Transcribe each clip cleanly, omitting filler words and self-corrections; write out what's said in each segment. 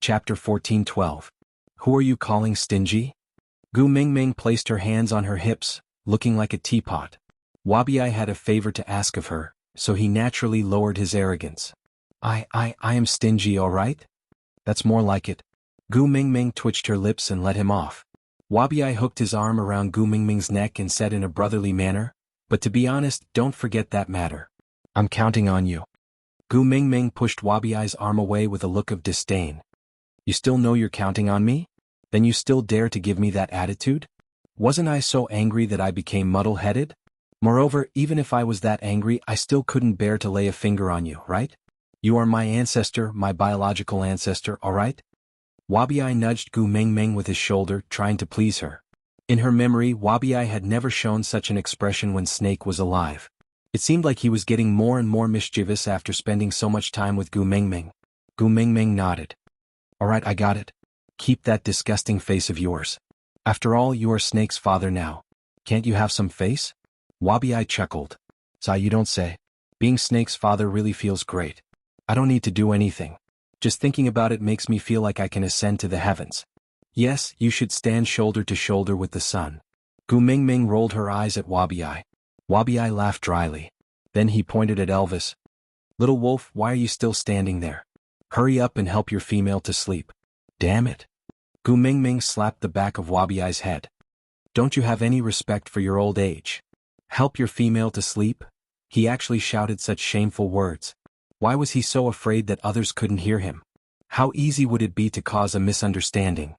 Chapter 14:12. Who are you calling stingy? Gu Mingming placed her hands on her hips, looking like a teapot. Wabiai had a favor to ask of her, so he naturally lowered his arrogance. I am stingy, alright? That's more like it. Gu Mingming twitched her lips and let him off. Wabiai hooked his arm around Gu Mingming's neck and said in a brotherly manner, "But to be honest, don't forget that matter. I'm counting on you." Gu Mingming pushed Wabiai's arm away with a look of disdain. You still know you're counting on me? Then you still dare to give me that attitude? Wasn't I so angry that I became muddle-headed? Moreover, even if I was that angry, I still couldn't bear to lay a finger on you, right? You are my ancestor, my biological ancestor, alright? Wabiai nudged Gu Mingming with his shoulder, trying to please her. In her memory, Wabiai had never shown such an expression when Snake was alive. It seemed like he was getting more and more mischievous after spending so much time with Gu Mingming. Gu Mingming nodded. Alright, I got it. Keep that disgusting face of yours. After all, you are Snake's father now. Can't you have some face? Wabiai chuckled. Sigh, you don't say. Being Snake's father really feels great. I don't need to do anything. Just thinking about it makes me feel like I can ascend to the heavens. Yes, you should stand shoulder to shoulder with the sun. Gu Mingming rolled her eyes at Wabiai. Wabiai laughed dryly. Then he pointed at Elvis. Little wolf, why are you still standing there? Hurry up and help your female to sleep. Damn it. Gu Mingming slapped the back of Wabiai's head. Don't you have any respect for your old age? Help your female to sleep? He actually shouted such shameful words. Why was he so afraid that others couldn't hear him? How easy would it be to cause a misunderstanding?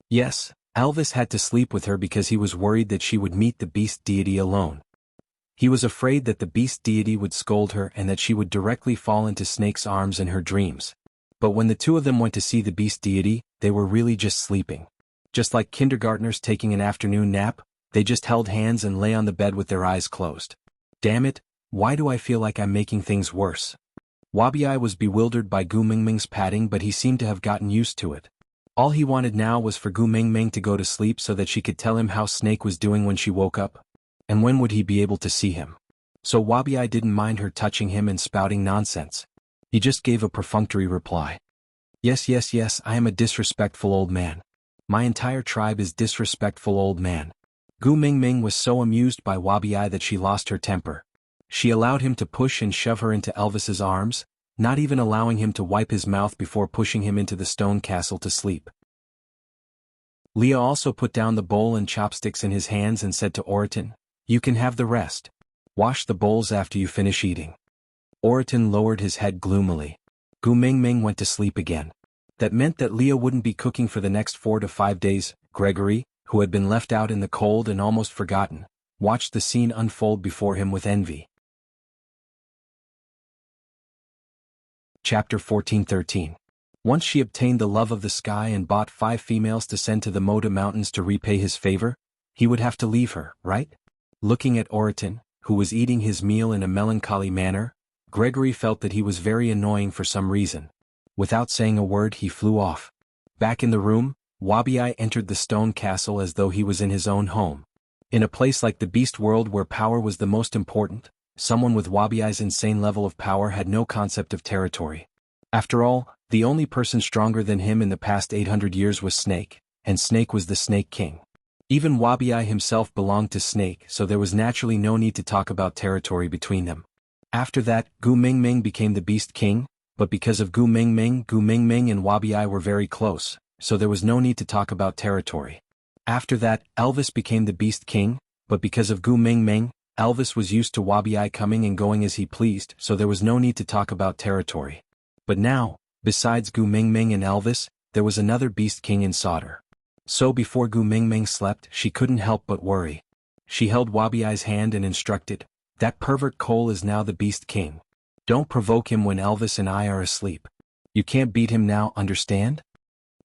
Yes, Elvis had to sleep with her because he was worried that she would meet the beast deity alone. He was afraid that the beast deity would scold her and that she would directly fall into Snake's arms in her dreams. But when the two of them went to see the beast deity, they were really just sleeping. Just like kindergartners taking an afternoon nap, they just held hands and lay on the bed with their eyes closed. Damn it, why do I feel like I'm making things worse? Wabiai was bewildered by Gu Mingming's patting, but he seemed to have gotten used to it. All he wanted now was for Gu Mingming to go to sleep so that she could tell him how Snake was doing when she woke up. And when would he be able to see him? So Wabiai didn't mind her touching him and spouting nonsense. He just gave a perfunctory reply. Yes, I am a disrespectful old man. My entire tribe is disrespectful old man. Gu Mingming was so amused by Wabiai that she lost her temper. She allowed him to push and shove her into Elvis's arms, not even allowing him to wipe his mouth before pushing him into the stone castle to sleep. Leah also put down the bowl and chopsticks in his hands and said to Oriton, "You can have the rest. Wash the bowls after you finish eating." Oriton lowered his head gloomily. Gu Mingming went to sleep again. That meant that Leah wouldn't be cooking for the next 4 to 5 days. Gregory, who had been left out in the cold and almost forgotten, watched the scene unfold before him with envy. Chapter 14:13. Once she obtained the love of the sky and bought 5 females to send to the Moda Mountains to repay his favor, he would have to leave her, right? Looking at Oriton, who was eating his meal in a melancholy manner, Gregory felt that he was very annoying for some reason. Without saying a word, he flew off. Back in the room, Wabiai entered the stone castle as though he was in his own home. In a place like the beast world where power was the most important, someone with Wabiai's insane level of power had no concept of territory. After all, the only person stronger than him in the past 800 years was Snake, and Snake was the Snake King. Even Wabiai himself belonged to Snake, so there was naturally no need to talk about territory between them. After that, Gu Mingming became the Beast King, but because of Gu Mingming and Wabiai were very close, so there was no need to talk about territory. After that, Elvis became the Beast King, but because of Gu Mingming, Elvis was used to Wabiai coming and going as he pleased, so there was no need to talk about territory. But now, besides Gu Mingming and Elvis, there was another Beast King in Sauter. So before Gu Mingming slept, she couldn't help but worry. She held Wabiai's hand and instructed, "That pervert Cole is now the Beast King. Don't provoke him when Elvis and I are asleep. You can't beat him now, understand?"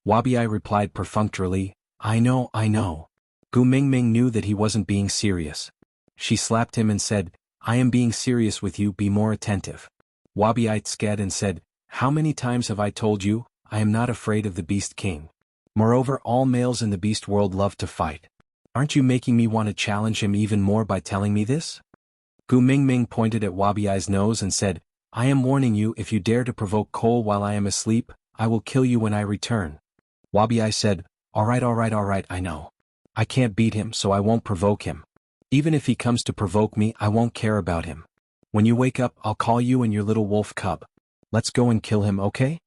Wabiai replied perfunctorily, I know. Gu Mingming knew that he wasn't being serious. She slapped him and said, "I am being serious with you, be more attentive." Wabiai sked and said, "How many times have I told you, I am not afraid of the Beast King? Moreover, all males in the beast world love to fight. Aren't you making me want to challenge him even more by telling me this?" Gu Mingming pointed at Wabiai's nose and said, "I am warning you, if you dare to provoke Cole while I am asleep, I will kill you when I return. Wabi said, alright, I know. I can't beat him, so I won't provoke him. Even if he comes to provoke me, I won't care about him. When you wake up, I'll call you and your little wolf cub. Let's go and kill him, okay?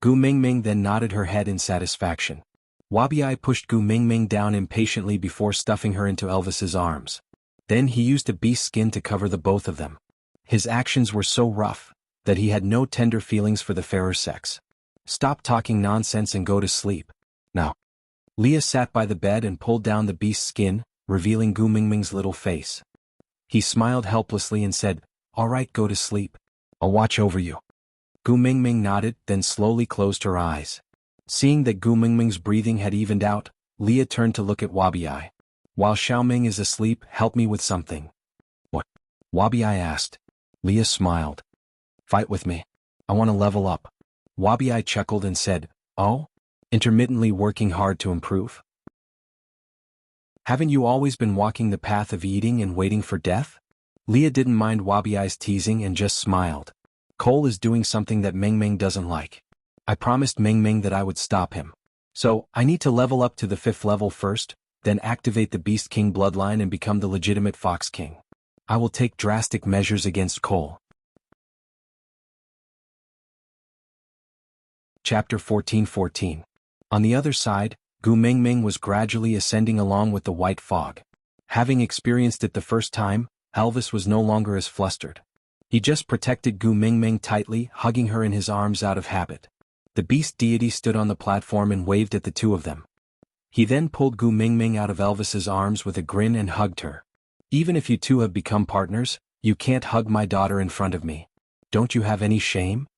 Gu Mingming then nodded her head in satisfaction. Wabi pushed Gu Mingming down impatiently before stuffing her into Elvis's arms. Then he used a beast skin to cover the both of them. His actions were so rough that he had no tender feelings for the fairer sex. Stop talking nonsense and go to sleep. Now. Leah sat by the bed and pulled down the beast skin, revealing Gu Mingming's little face. He smiled helplessly and said, alright, go to sleep. I'll watch over you. Gu Mingming nodded, then slowly closed her eyes. Seeing that Gu Mingming's breathing had evened out, Leah turned to look at Wabi. While Xiaoming is asleep, help me with something. What? Wabi asked. Leah smiled. Fight with me. I want to level up. Wabi chuckled and said, oh? Intermittently working hard to improve? Haven't you always been walking the path of eating and waiting for death? Leah didn't mind Wabi's teasing and just smiled. Cole is doing something that Mingming doesn't like. I promised Mingming that I would stop him. So, I need to level up to the 5th level first, then activate the Beast King bloodline and become the legitimate Fox King. I will take drastic measures against Cole. Chapter 14:14. On the other side, Gu Mingming was gradually ascending along with the white fog. Having experienced it the first time, Elvis was no longer as flustered. He just protected Gu Mingming tightly, hugging her in his arms out of habit. The beast deity stood on the platform and waved at the two of them. He then pulled Gu Mingming out of Elvis's arms with a grin and hugged her. Even if you two have become partners, you can't hug my daughter in front of me. Don't you have any shame?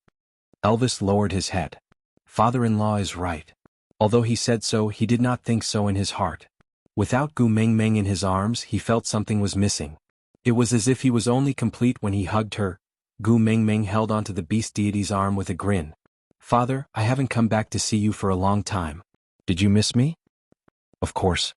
Elvis lowered his head. Father-in-law is right. Although he said so, he did not think so in his heart. Without Gu Mingming in his arms, he felt something was missing. It was as if he was only complete when he hugged her. Gu Mingming held onto the beast deity's arm with a grin. Father, I haven't come back to see you for a long time. Did you miss me? Of course.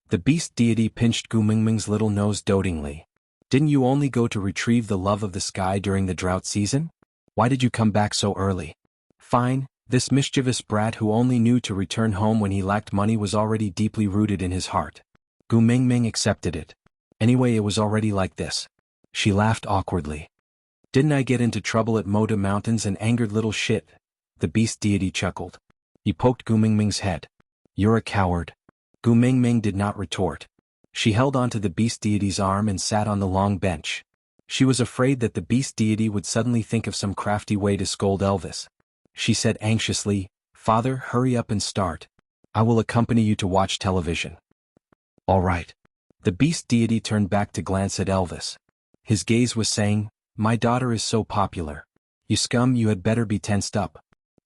The beast deity pinched Gu Mingming's little nose dotingly. Didn't you only go to retrieve the love of the sky during the drought season? Why did you come back so early? Fine, this mischievous brat who only knew to return home when he lacked money was already deeply rooted in his heart. Gu Mingming accepted it. Anyway, it was already like this. She laughed awkwardly. Didn't I get into trouble at Moda Mountains and angered little shit? The beast deity chuckled. He poked Gu Mingming's head. You're a coward. Gu Mingming did not retort. She held onto the beast deity's arm and sat on the long bench. She was afraid that the beast deity would suddenly think of some crafty way to scold Elvis. She said anxiously, Father, hurry up and start. I will accompany you to watch television. All right. The beast deity turned back to glance at Elvis. His gaze was saying, my daughter is so popular. You scum, you had better be tensed up.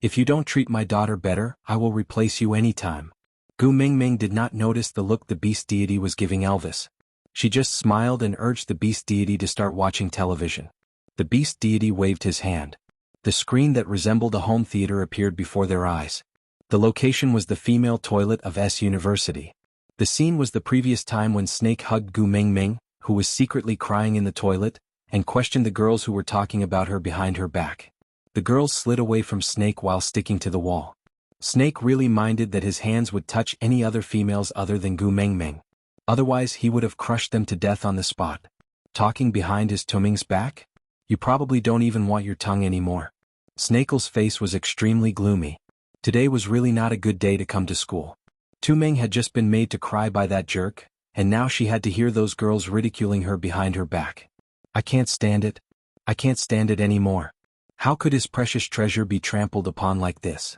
If you don't treat my daughter better, I will replace you anytime. Gu Mingming did not notice the look the beast deity was giving Elvis. She just smiled and urged the beast deity to start watching television. The beast deity waved his hand. The screen that resembled a home theater appeared before their eyes. The location was the female toilet of S University. The scene was the previous time when Snake hugged Gu Mingming, who was secretly crying in the toilet, and questioned the girls who were talking about her behind her back. The girls slid away from Snake while sticking to the wall. Snake really minded that his hands would touch any other females other than Gu Mingming. Otherwise he would have crushed them to death on the spot. Talking behind his Tuming's back? You probably don't even want your tongue anymore. Snake's face was extremely gloomy. Today was really not a good day to come to school. Tuming had just been made to cry by that jerk, and now she had to hear those girls ridiculing her behind her back. I can't stand it. I can't stand it anymore. How could his precious treasure be trampled upon like this?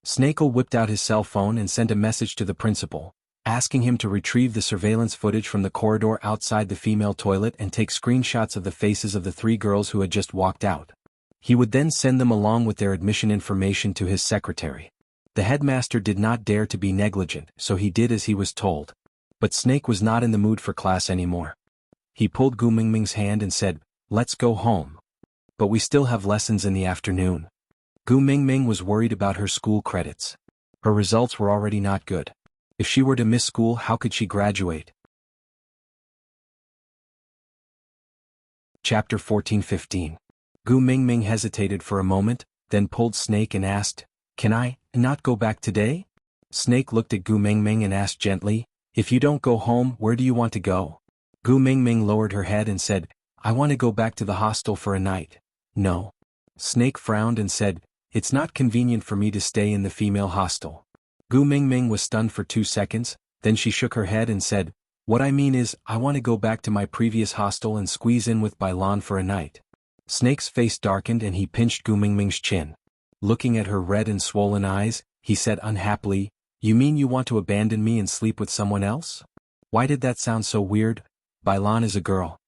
Snakel whipped out his cell phone and sent a message to the principal, asking him to retrieve the surveillance footage from the corridor outside the female toilet and take screenshots of the faces of the 3 girls who had just walked out. He would then send them along with their admission information to his secretary. The headmaster did not dare to be negligent, so he did as he was told. But Snake was not in the mood for class anymore. He pulled Gu Mingming's hand and said, let's go home. But we still have lessons in the afternoon. Gu Mingming was worried about her school credits. Her results were already not good. If she were to miss school, how could she graduate? Chapter 14:15. Gu Mingming hesitated for a moment, then pulled Snake and asked, "Can I not go back today?" Snake looked at Gu Mingming and asked gently, "If you don't go home, where do you want to go?" Gu Mingming lowered her head and said, "I want to go back to the hostel for a night." "No." Snake frowned and said, "It's not convenient for me to stay in the female hostel." Gu Mingming was stunned for 2 seconds, then she shook her head and said, "What I mean is, I want to go back to my previous hostel and squeeze in with Bailan for a night." Snake's face darkened and he pinched Gu Mingming's chin. Looking at her red and swollen eyes, he said unhappily, "You mean you want to abandon me and sleep with someone else? Why did that sound so weird? Bailan is a girl."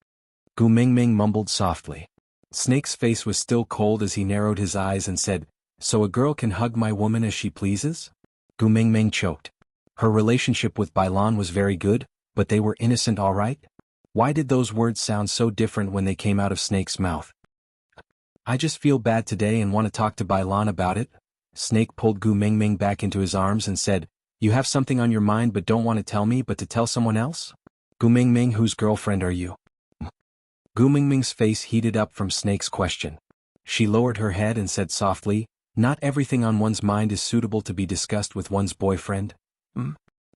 Gu Mingming mumbled softly. Snake's face was still cold as he narrowed his eyes and said, "So a girl can hug my woman as she pleases?" Gu Mingming choked. Her relationship with Bailan was very good, but they were innocent all right? Why did those words sound so different when they came out of Snake's mouth? "I just feel bad today and want to talk to Bailan about it." Snake pulled Gu Mingming back into his arms and said, "You have something on your mind but don't want to tell me but to tell someone else? Gu Mingming, whose girlfriend are you?" Gu Mingming's face heated up from Snake's question. She lowered her head and said softly, "Not everything on one's mind is suitable to be discussed with one's boyfriend."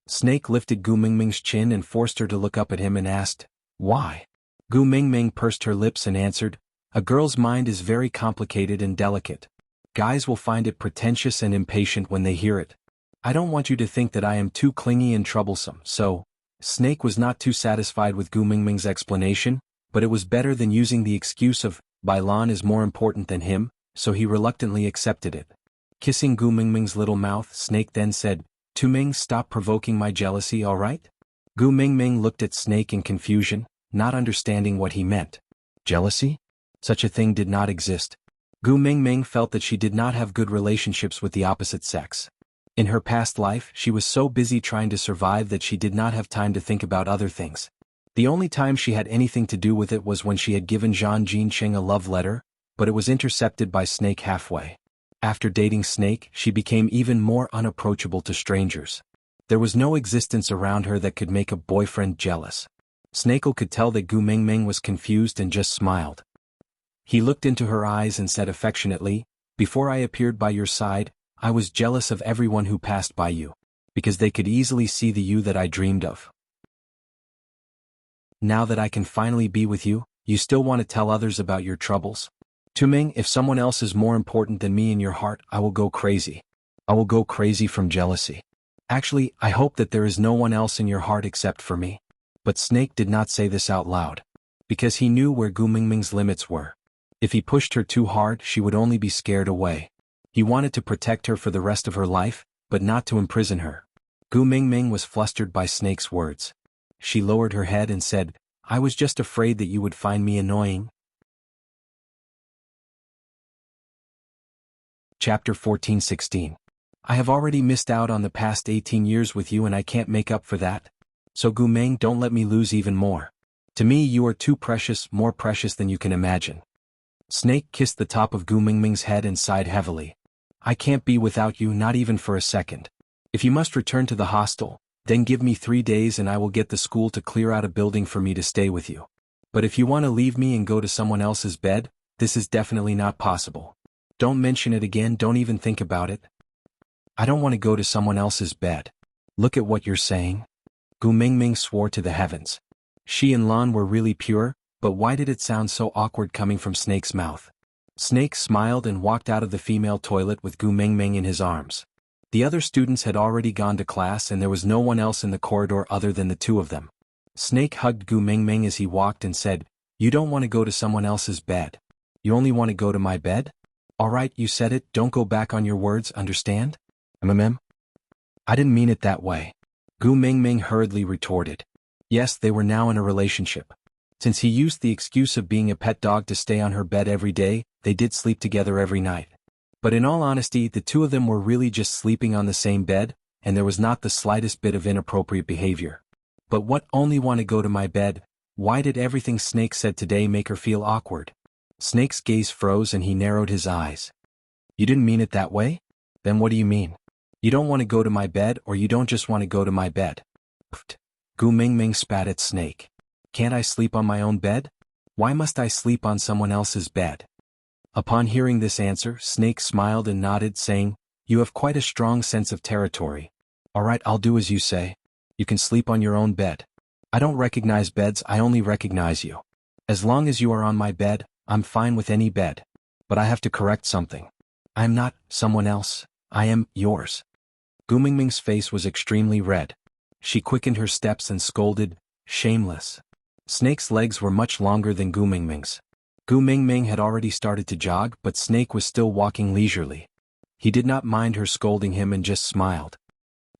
Snake lifted Gu Mingming's chin and forced her to look up at him and asked, "Why?" Gu Mingming pursed her lips and answered, "A girl's mind is very complicated and delicate. Guys will find it pretentious and impatient when they hear it. I don't want you to think that I am too clingy and troublesome, so—" Snake was not too satisfied with Gu Mingming's explanation, but it was better than using the excuse of, "Bailan is more important than him," so he reluctantly accepted it. Kissing Gu Mingming's little mouth, Snake then said, "Tu Ming, stop provoking my jealousy, all right?" Gu Mingming looked at Snake in confusion, not understanding what he meant. Jealousy? Such a thing did not exist. Gu Mingming felt that she did not have good relationships with the opposite sex. In her past life, she was so busy trying to survive that she did not have time to think about other things. The only time she had anything to do with it was when she had given Zhang Jinqing a love letter, but it was intercepted by Snake halfway. After dating Snake, she became even more unapproachable to strangers. There was no existence around her that could make a boyfriend jealous. Snake could tell that Gu Mingming was confused and just smiled. He looked into her eyes and said affectionately, "Before I appeared by your side, I was jealous of everyone who passed by you, because they could easily see the you that I dreamed of. Now that I can finally be with you, you still want to tell others about your troubles? Tuming, if someone else is more important than me in your heart, I will go crazy. I will go crazy from jealousy. Actually, I hope that there is no one else in your heart except for me." But Snake did not say this out loud, because he knew where Gu Mingming's limits were. If he pushed her too hard, she would only be scared away. He wanted to protect her for the rest of her life, but not to imprison her. Gu Mingming was flustered by Snake's words. She lowered her head and said, "I was just afraid that you would find me annoying." Chapter 14-16. I have already missed out on the past 18 years with you and I can't make up for that. So Gu Ming, don't let me lose even more. To me you are too precious, more precious than you can imagine. Snake kissed the top of Gu Mingming's head and sighed heavily. "I can't be without you, not even for a second. If you must return to the hostel, then give me 3 days and I will get the school to clear out a building for me to stay with you. But if you want to leave me and go to someone else's bed, this is definitely not possible. Don't mention it again, don't even think about it." "I don't want to go to someone else's bed. Look at what you're saying." Gu Mingming swore to the heavens. She and Lan were really pure, but why did it sound so awkward coming from Snake's mouth? Snake smiled and walked out of the female toilet with Gu Mingming in his arms. The other students had already gone to class and there was no one else in the corridor other than the two of them. Snake hugged Gu Mingming as he walked and said, "You don't want to go to someone else's bed. You only want to go to my bed? All right, you said it, don't go back on your words, understand? MMM? I didn't mean it that way." Gu Mingming hurriedly retorted. Yes, they were now in a relationship. Since he used the excuse of being a pet dog to stay on her bed every day, they did sleep together every night. But in all honesty, the two of them were really just sleeping on the same bed, and there was not the slightest bit of inappropriate behavior. But what only want to go to my bed? Why did everything Snake said today make her feel awkward? Snake's gaze froze and he narrowed his eyes. "You didn't mean it that way? Then what do you mean? You don't want to go to my bed or you don't just want to go to my bed?" Pfft. Gu Mingming spat at Snake. "Can't I sleep on my own bed? Why must I sleep on someone else's bed?" Upon hearing this answer, Snake smiled and nodded, saying, "You have quite a strong sense of territory. All right, I'll do as you say. You can sleep on your own bed. I don't recognize beds, I only recognize you. As long as you are on my bed, I'm fine with any bed. But I have to correct something. I am not someone else, I am yours." Gu Mingming's face was extremely red. She quickened her steps and scolded, "Shameless." Snake's legs were much longer than Gu Mingming's. Gu Mingming had already started to jog, but Snake was still walking leisurely. He did not mind her scolding him and just smiled.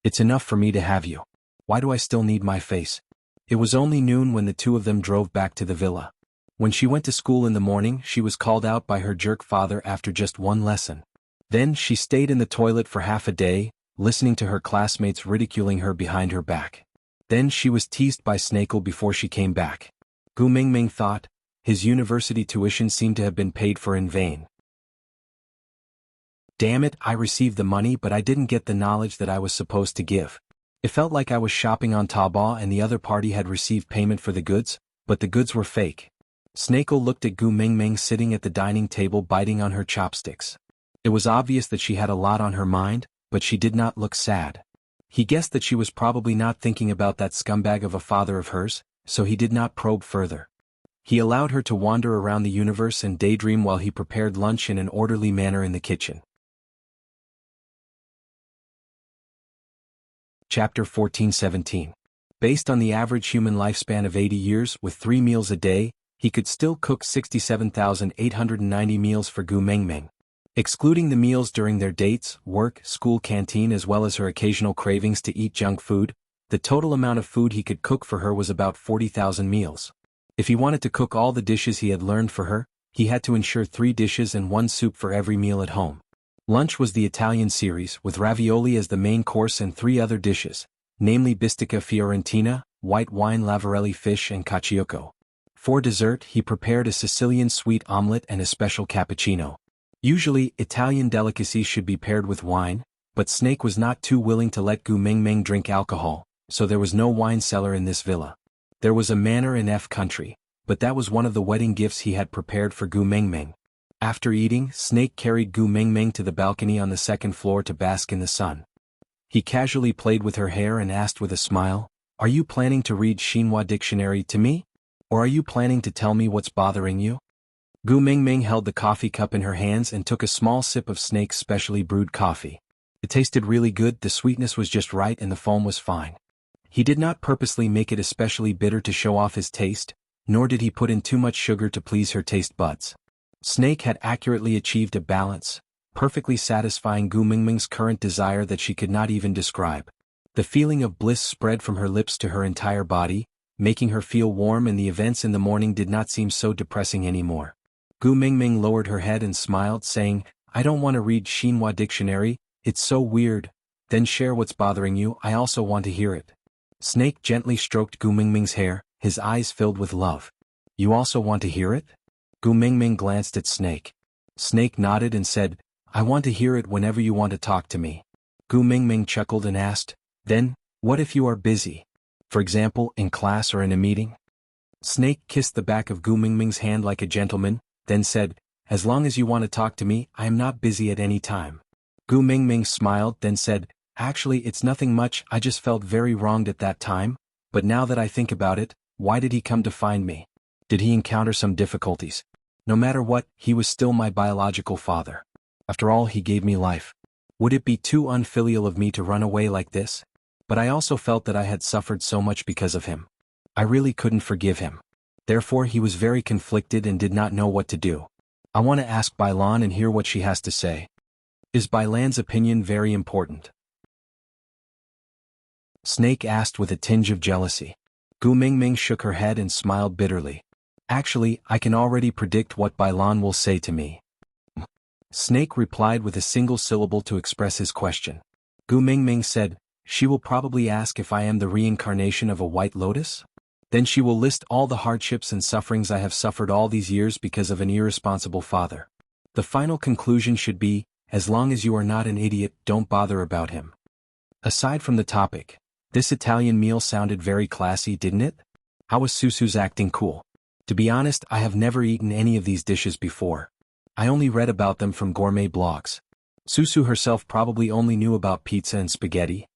"It's enough for me to have you. Why do I still need my face?" It was only noon when the two of them drove back to the villa. When she went to school in the morning, she was called out by her jerk father after just one lesson. Then she stayed in the toilet for half a day, listening to her classmates ridiculing her behind her back. Then she was teased by Snakel before she came back. Gu Mingming thought, his university tuition seemed to have been paid for in vain. Damn it, I received the money but I didn't get the knowledge that I was supposed to give. It felt like I was shopping on Taobao and the other party had received payment for the goods, but the goods were fake. Snakel looked at Gu Mingming sitting at the dining table biting on her chopsticks. It was obvious that she had a lot on her mind, but she did not look sad. He guessed that she was probably not thinking about that scumbag of a father of hers, so he did not probe further. He allowed her to wander around the universe and daydream while he prepared lunch in an orderly manner in the kitchen. Chapter 14-17. Based on the average human lifespan of 80 years with 3 meals a day, he could still cook 67,890 meals for Gu Mingming. Excluding the meals during their dates, work, school canteen as well as her occasional cravings to eat junk food, the total amount of food he could cook for her was about 40,000 meals. If he wanted to cook all the dishes he had learned for her, he had to ensure 3 dishes and 1 soup for every meal at home. Lunch was the Italian series, with ravioli as the main course and 3 other dishes, namely bistica fiorentina, white wine lavarelli fish and caciocco. For dessert, he prepared a Sicilian sweet omelette and a special cappuccino. Usually, Italian delicacies should be paired with wine, but Snake was not too willing to let Gu Mingming drink alcohol, so there was no wine cellar in this villa. There was a manor in F country, but that was one of the wedding gifts he had prepared for Gu Mingming. After eating, Snake carried Gu Mingming to the balcony on the 2nd floor to bask in the sun. He casually played with her hair and asked with a smile, "Are you planning to read Xinhua dictionary to me? Or are you planning to tell me what's bothering you?" Gu Mingming held the coffee cup in her hands and took a small sip of Snake's specially brewed coffee. It tasted really good, the sweetness was just right and the foam was fine. He did not purposely make it especially bitter to show off his taste, nor did he put in too much sugar to please her taste buds. Snake had accurately achieved a balance, perfectly satisfying Gu Mingming's current desire that she could not even describe. The feeling of bliss spread from her lips to her entire body, making her feel warm, and the events in the morning did not seem so depressing anymore. Gu Mingming lowered her head and smiled, saying, "I don't want to read Xinhua dictionary, it's so weird. Then share what's bothering you, I also want to hear it." Snake gently stroked Gu Mingming's hair, his eyes filled with love. "You also want to hear it?" Gu Mingming glanced at Snake. Snake nodded and said, "I want to hear it whenever you want to talk to me." Gu Mingming chuckled and asked, "Then, what if you are busy? For example, in class or in a meeting?" Snake kissed the back of Gu Mingming's hand like a gentleman, then said, "As long as you want to talk to me, I am not busy at any time." Gu Mingming smiled, then said, "Actually, it's nothing much, I just felt very wronged at that time, but now that I think about it, why did he come to find me? Did he encounter some difficulties? No matter what, he was still my biological father. After all, he gave me life. Would it be too unfilial of me to run away like this? But I also felt that I had suffered so much because of him. I really couldn't forgive him. Therefore he was very conflicted and did not know what to do. I want to ask Bailan and hear what she has to say. Is Bailan's opinion very important?" Snake asked with a tinge of jealousy. Gu Mingming shook her head and smiled bitterly. "Actually, I can already predict what Bailan will say to me." Snake replied with a single syllable to express his question. Gu Mingming said, "She will probably ask if I am the reincarnation of a white lotus? Then she will list all the hardships and sufferings I have suffered all these years because of an irresponsible father. The final conclusion should be, as long as you are not an idiot, don't bother about him." Aside from the topic, this Italian meal sounded very classy, didn't it? How was Susu's acting cool? To be honest, I have never eaten any of these dishes before. I only read about them from gourmet blogs. Susu herself probably only knew about pizza and spaghetti.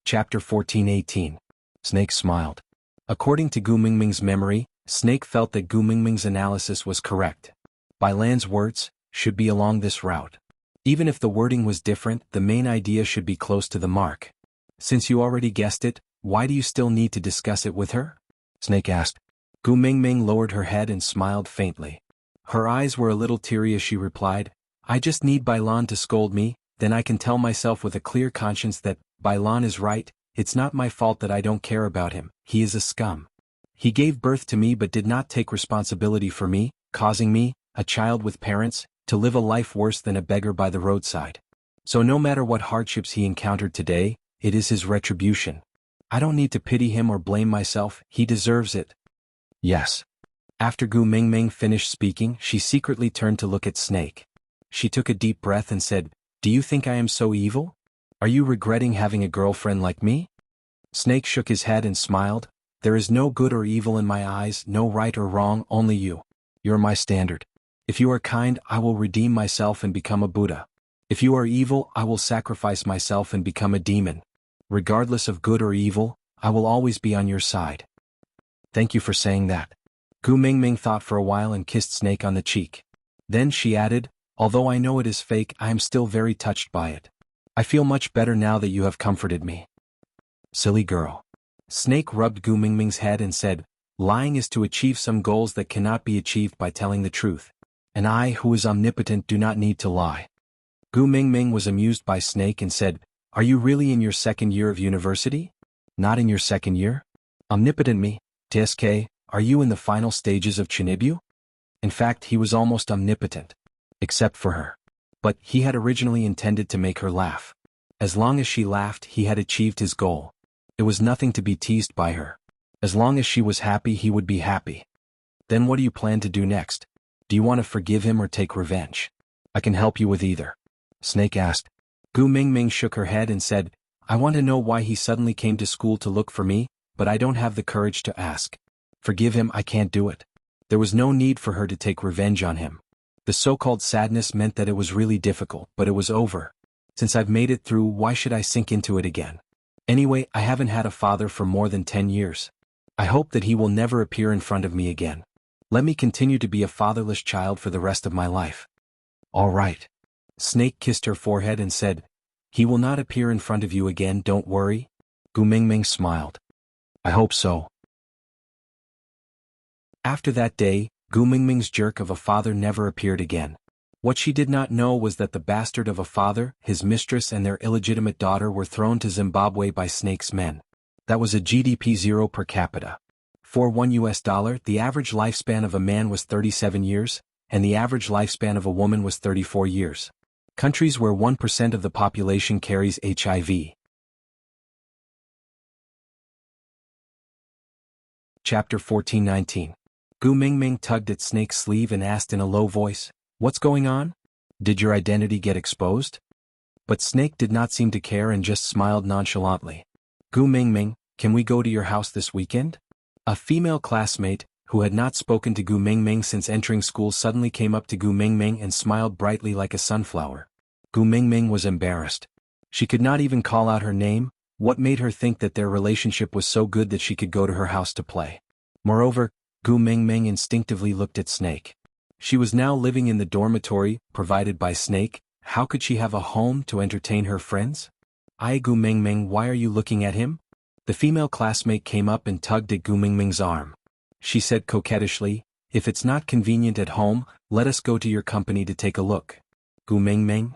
Chapter 14:18. Snake smiled. According to Gu Mingming's memory, Snake felt that Gu Mingming's analysis was correct. Bai Lan's words should be along this route. Even if the wording was different, the main idea should be close to the mark. Since you already guessed it, why do you still need to discuss it with her? Snake asked. Gu Mingming lowered her head and smiled faintly. Her eyes were a little teary as she replied, I just need Bai Lan to scold me, then I can tell myself with a clear conscience that Bai Lan is right. It's not my fault that I don't care about him. He is a scum. He gave birth to me but did not take responsibility for me, causing me, a child with parents, to live a life worse than a beggar by the roadside. So no matter what hardships he encountered today, it is his retribution. I don't need to pity him or blame myself, he deserves it. Yes. After Gu Mingming finished speaking, she secretly turned to look at Snake. She took a deep breath and said, Do you think I am so evil? Are you regretting having a girlfriend like me? Snake shook his head and smiled. There is no good or evil in my eyes, no right or wrong, only you. You're my standard. If you are kind, I will redeem myself and become a Buddha. If you are evil, I will sacrifice myself and become a demon. Regardless of good or evil, I will always be on your side. Thank you for saying that. Gu Mingming thought for a while and kissed Snake on the cheek. Then she added, Although I know it is fake, I am still very touched by it. I feel much better now that you have comforted me. Silly girl. Snake rubbed Gu Mingming's head and said, Lying is to achieve some goals that cannot be achieved by telling the truth. And I, who is omnipotent, do not need to lie. Gu Mingming was amused by Snake and said, Are you really in your second year of university? Not in your second year? Omnipotent me, TSK, are you in the final stages of Chinibyu? In fact, he was almost omnipotent. Except for her. But he had originally intended to make her laugh. As long as she laughed, he had achieved his goal. It was nothing to be teased by her. As long as she was happy, he would be happy. Then what do you plan to do next? Do you want to forgive him or take revenge? I can help you with either. Snake asked. Gu Mingming shook her head and said, I want to know why he suddenly came to school to look for me, but I don't have the courage to ask. Forgive him, I can't do it. There was no need for her to take revenge on him. The so-called sadness meant that it was really difficult, but it was over. Since I've made it through, why should I sink into it again? Anyway, I haven't had a father for more than 10 years. I hope that he will never appear in front of me again. Let me continue to be a fatherless child for the rest of my life. All right. Snake kissed her forehead and said, He will not appear in front of you again, don't worry. Gu Mingming smiled. I hope so. After that day, Gu Mingming's jerk of a father never appeared again. What she did not know was that the bastard of a father, his mistress and their illegitimate daughter were thrown to Zimbabwe by Snake's men. That was a GDP 0 per capita. For $1, the average lifespan of a man was 37 years, and the average lifespan of a woman was 34 years. Countries where 1% of the population carries HIV. Chapter 14:19. Gu Mingming tugged at Snake's sleeve and asked in a low voice, What's going on? Did your identity get exposed? But Snake did not seem to care and just smiled nonchalantly. Gu Mingming, can we go to your house this weekend? A female classmate, who had not spoken to Gu Mingming since entering school, suddenly came up to Gu Mingming and smiled brightly like a sunflower. Gu Mingming was embarrassed. She could not even call out her name. What made her think that their relationship was so good that she could go to her house to play? Moreover, Gu Mingming instinctively looked at Snake. She was now living in the dormitory, provided by Snake. How could she have a home to entertain her friends? Gu Mingming, why are you looking at him? The female classmate came up and tugged at Gu Mingming's arm. She said coquettishly, If it's not convenient at home, let us go to your company to take a look. Gu Mingming?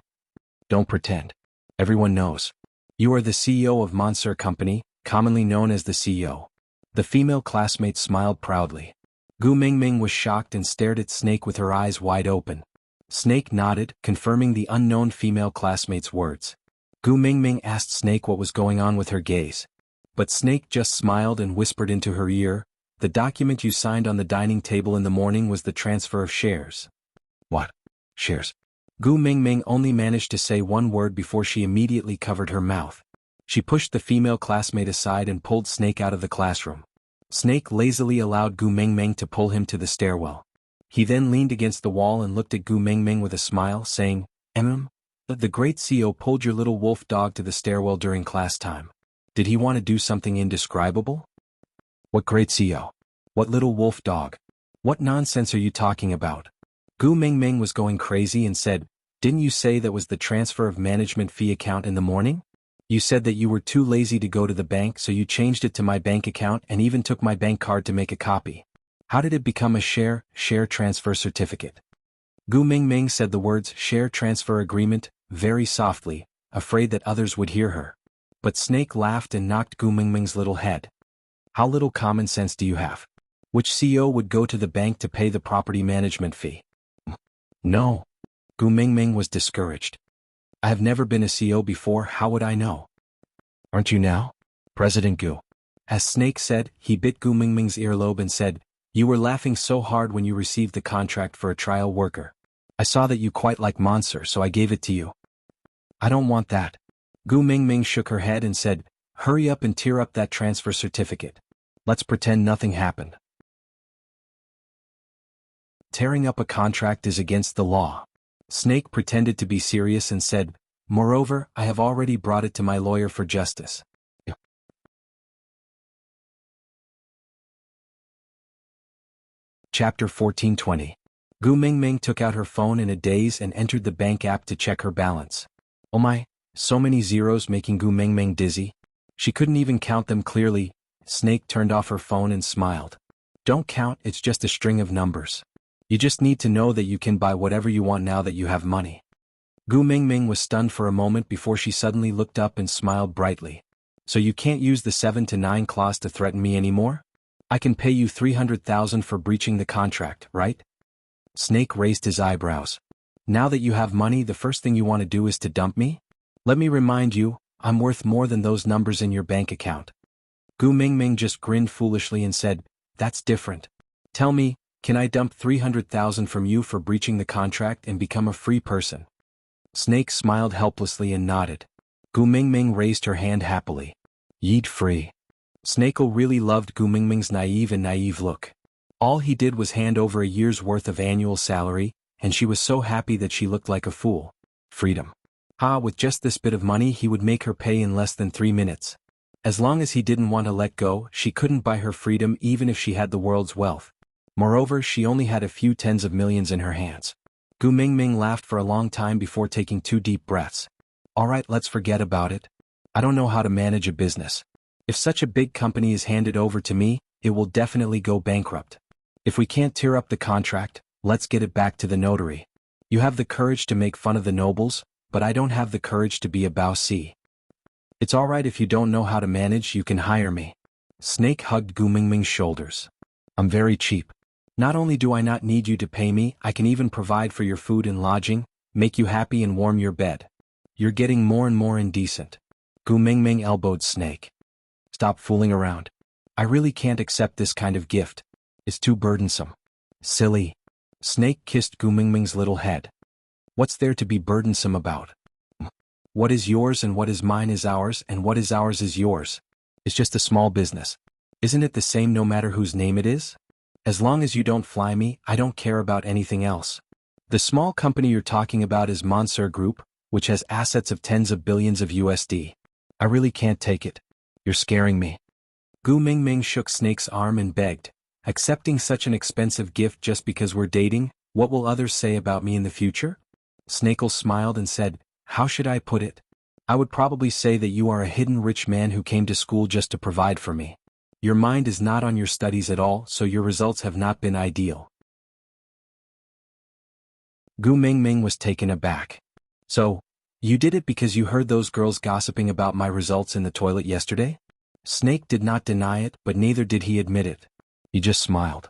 Don't pretend. Everyone knows. You are the CEO of Monsieur Company, commonly known as the CEO. The female classmate smiled proudly. Gu Mingming was shocked and stared at Snake with her eyes wide open. Snake nodded, confirming the unknown female classmate's words. Gu Mingming asked Snake what was going on with her gaze. But Snake just smiled and whispered into her ear, The document you signed on the dining table in the morning was the transfer of shares. What? Shares? Gu Mingming only managed to say one word before she immediately covered her mouth. She pushed the female classmate aside and pulled Snake out of the classroom. Snake lazily allowed Gu Mingming to pull him to the stairwell. He then leaned against the wall and looked at Gu Mingming with a smile, saying, the great CEO pulled your little wolf dog to the stairwell during class time. Did he want to do something indescribable? What great CEO? What little wolf dog? What nonsense are you talking about? Gu Mingming was going crazy and said, didn't you say that was the transfer of management fee account in the morning? You said that you were too lazy to go to the bank, so you changed it to my bank account and even took my bank card to make a copy. How did it become a share transfer certificate? Gu Mingming said the words share transfer agreement very softly, afraid that others would hear her. But Snake laughed and knocked Gu Mingming's little head. How little common sense do you have? Which CEO would go to the bank to pay the property management fee? No. Gu Mingming was discouraged. I have never been a CEO before, how would I know? Aren't you now? President Gu. As Snake said, he bit Gu Mingming's earlobe and said, you were laughing so hard when you received the contract for a trial worker. I saw that you quite like Monster, so I gave it to you. I don't want that. Gu Mingming shook her head and said, hurry up and tear up that transfer certificate. Let's pretend nothing happened. Tearing up a contract is against the law. Snake pretended to be serious and said, moreover, I have already brought it to my lawyer for justice. Chapter 1420. Gu Mingming took out her phone in a daze and entered the bank app to check her balance. Oh my, so many zeros, making Gu Mingming dizzy. She couldn't even count them clearly. Snake turned off her phone and smiled. Don't count, it's just a string of numbers. You just need to know that you can buy whatever you want now that you have money. Gu Mingming was stunned for a moment before she suddenly looked up and smiled brightly. So you can't use the 7 to 9 clause to threaten me anymore? I can pay you 300,000 for breaching the contract, right? Snake raised his eyebrows. Now that you have money, the first thing you want to do is to dump me? Let me remind you, I'm worth more than those numbers in your bank account. Gu Mingming just grinned foolishly and said, that's different. Tell me, can I dump 300,000 from you for breaching the contract and become a free person? Snake smiled helplessly and nodded. Gu Mingming raised her hand happily. Yeet free. Snake really loved Gu Mingming's naive look. All he did was hand over a year's worth of annual salary, and she was so happy that she looked like a fool. Freedom. With just this bit of money he would make her pay in less than 3 minutes. As long as he didn't want to let go, she couldn't buy her freedom even if she had the world's wealth. Moreover, she only had a few tens of millions in her hands. Gu Mingming laughed for a long time before taking 2 deep breaths. Alright, let's forget about it. I don't know how to manage a business. If such a big company is handed over to me, it will definitely go bankrupt. If we can't tear up the contract, let's get it back to the notary. You have the courage to make fun of the nobles, but I don't have the courage to be a bossy. It's alright if you don't know how to manage, you can hire me. Snake hugged Gu Mingming's shoulders. I'm very cheap. Not only do I not need you to pay me, I can even provide for your food and lodging, make you happy and warm your bed. You're getting more and more indecent. Gu Mingming elbowed Snake. Stop fooling around. I really can't accept this kind of gift. It's too burdensome. Silly. Snake kissed Gu Mingming's little head. What's there to be burdensome about? What is yours and what is mine is ours, and what is ours is yours. It's just a small business. Isn't it the same no matter whose name it is? As long as you don't fly me, I don't care about anything else. The small company you're talking about is Monster Group, which has assets of tens of billions of USD. I really can't take it. You're scaring me. Gu Mingming shook Snake's arm and begged, accepting such an expensive gift just because we're dating, what will others say about me in the future? Snake smiled and said, how should I put it? I would probably say that you are a hidden rich man who came to school just to provide for me. Your mind is not on your studies at all, so your results have not been ideal. Gu Mingming was taken aback. So, you did it because you heard those girls gossiping about my results in the toilet yesterday? Snake did not deny it, but neither did he admit it. He just smiled.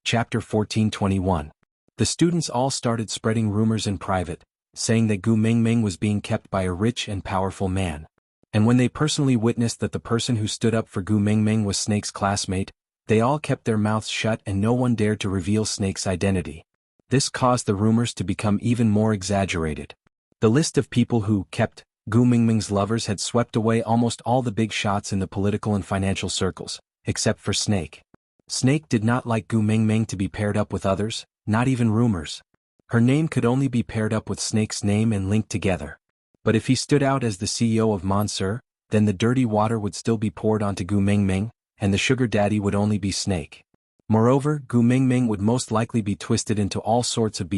Chapter 1421. The students all started spreading rumors in private, saying that Gu Mingming was being kept by a rich and powerful man. And when they personally witnessed that the person who stood up for Gu Mingming was Snake's classmate, they all kept their mouths shut and no one dared to reveal Snake's identity. This caused the rumors to become even more exaggerated. The list of people who kept Gu Mingming's lovers had swept away almost all the big shots in the political and financial circles, except for Snake. Snake did not like Gu Mingming to be paired up with others, not even rumors. Her name could only be paired up with Snake's name and linked together. But if he stood out as the CEO of Monsieur, then the dirty water would still be poured onto Gu Mingming, and the sugar daddy would only be Snake. Moreover, Gu Mingming would most likely be twisted into all sorts of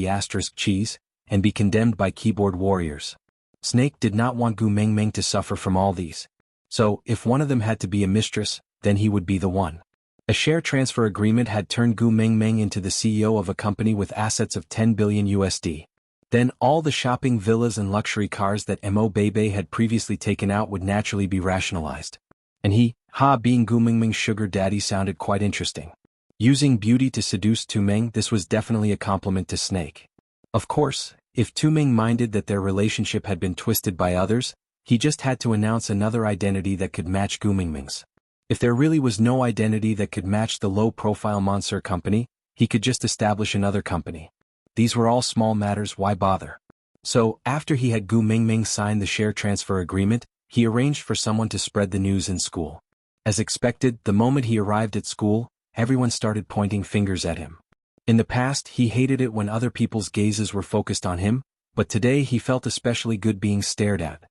cheese, and be condemned by keyboard warriors. Snake did not want Gu Mingming to suffer from all these. So, if one of them had to be a mistress, then he would be the one. A share transfer agreement had turned Gu Mingming into the CEO of a company with assets of 10 billion USD. Then all the shopping villas and luxury cars that Mo Bebe had previously taken out would naturally be rationalized. And being Gu Mingming's sugar daddy sounded quite interesting. Using beauty to seduce Tu Ming, this was definitely a compliment to Snake. Of course, if Tu Ming minded that their relationship had been twisted by others, he just had to announce another identity that could match Gu Mingming's. If there really was no identity that could match the low-profile Monsieur company, he could just establish another company. These were all small matters, why bother? So, after he had Gu Mingming sign the share transfer agreement, he arranged for someone to spread the news in school. As expected, the moment he arrived at school, everyone started pointing fingers at him. In the past, he hated it when other people's gazes were focused on him, but today he felt especially good being stared at.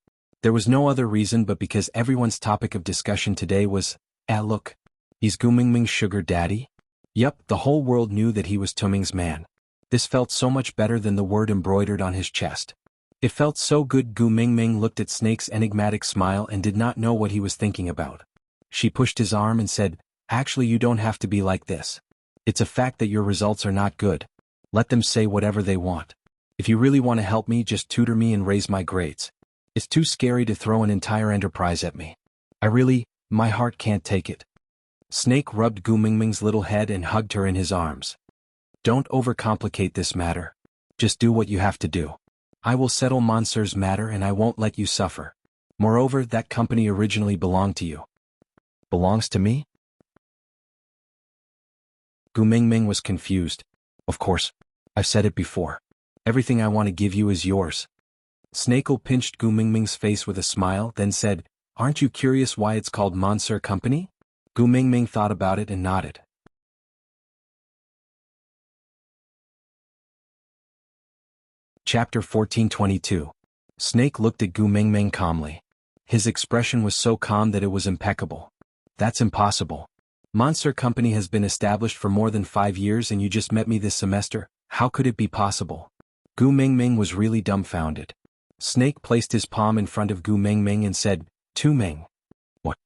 There was no other reason but because everyone's topic of discussion today was, look, he's Gu Mingming's sugar daddy? Yup, the whole world knew that he was Tu Ming's man. This felt so much better than the word embroidered on his chest. It felt so good. Gu Mingming looked at Snake's enigmatic smile and did not know what he was thinking about. She pushed his arm and said, "Actually, you don't have to be like this. It's a fact that your results are not good. Let them say whatever they want. If you really want to help me, just tutor me and raise my grades. It's too scary to throw an entire enterprise at me. My heart can't take it." Snake rubbed Gu Mingming's little head and hugged her in his arms. "Don't overcomplicate this matter. Just do what you have to do. I will settle Monsieur's matter and I won't let you suffer. Moreover, that company originally belonged to you." "Belongs to me?" Gu Mingming was confused. "Of course. I've said it before. Everything I want to give you is yours." Snakel pinched Gu Mingming's face with a smile, then said, "Aren't you curious why it's called Monsieur Company?" Gu Mingming thought about it and nodded. Chapter 1422. Snake looked at Gu Mingming calmly. His expression was so calm that it was impeccable. "That's impossible. Monsieur Company has been established for more than 5 years and you just met me this semester. How could it be possible?" Gu Mingming was really dumbfounded. Snake placed his palm in front of Gu Mingming and said, "Tu Ming." "What?"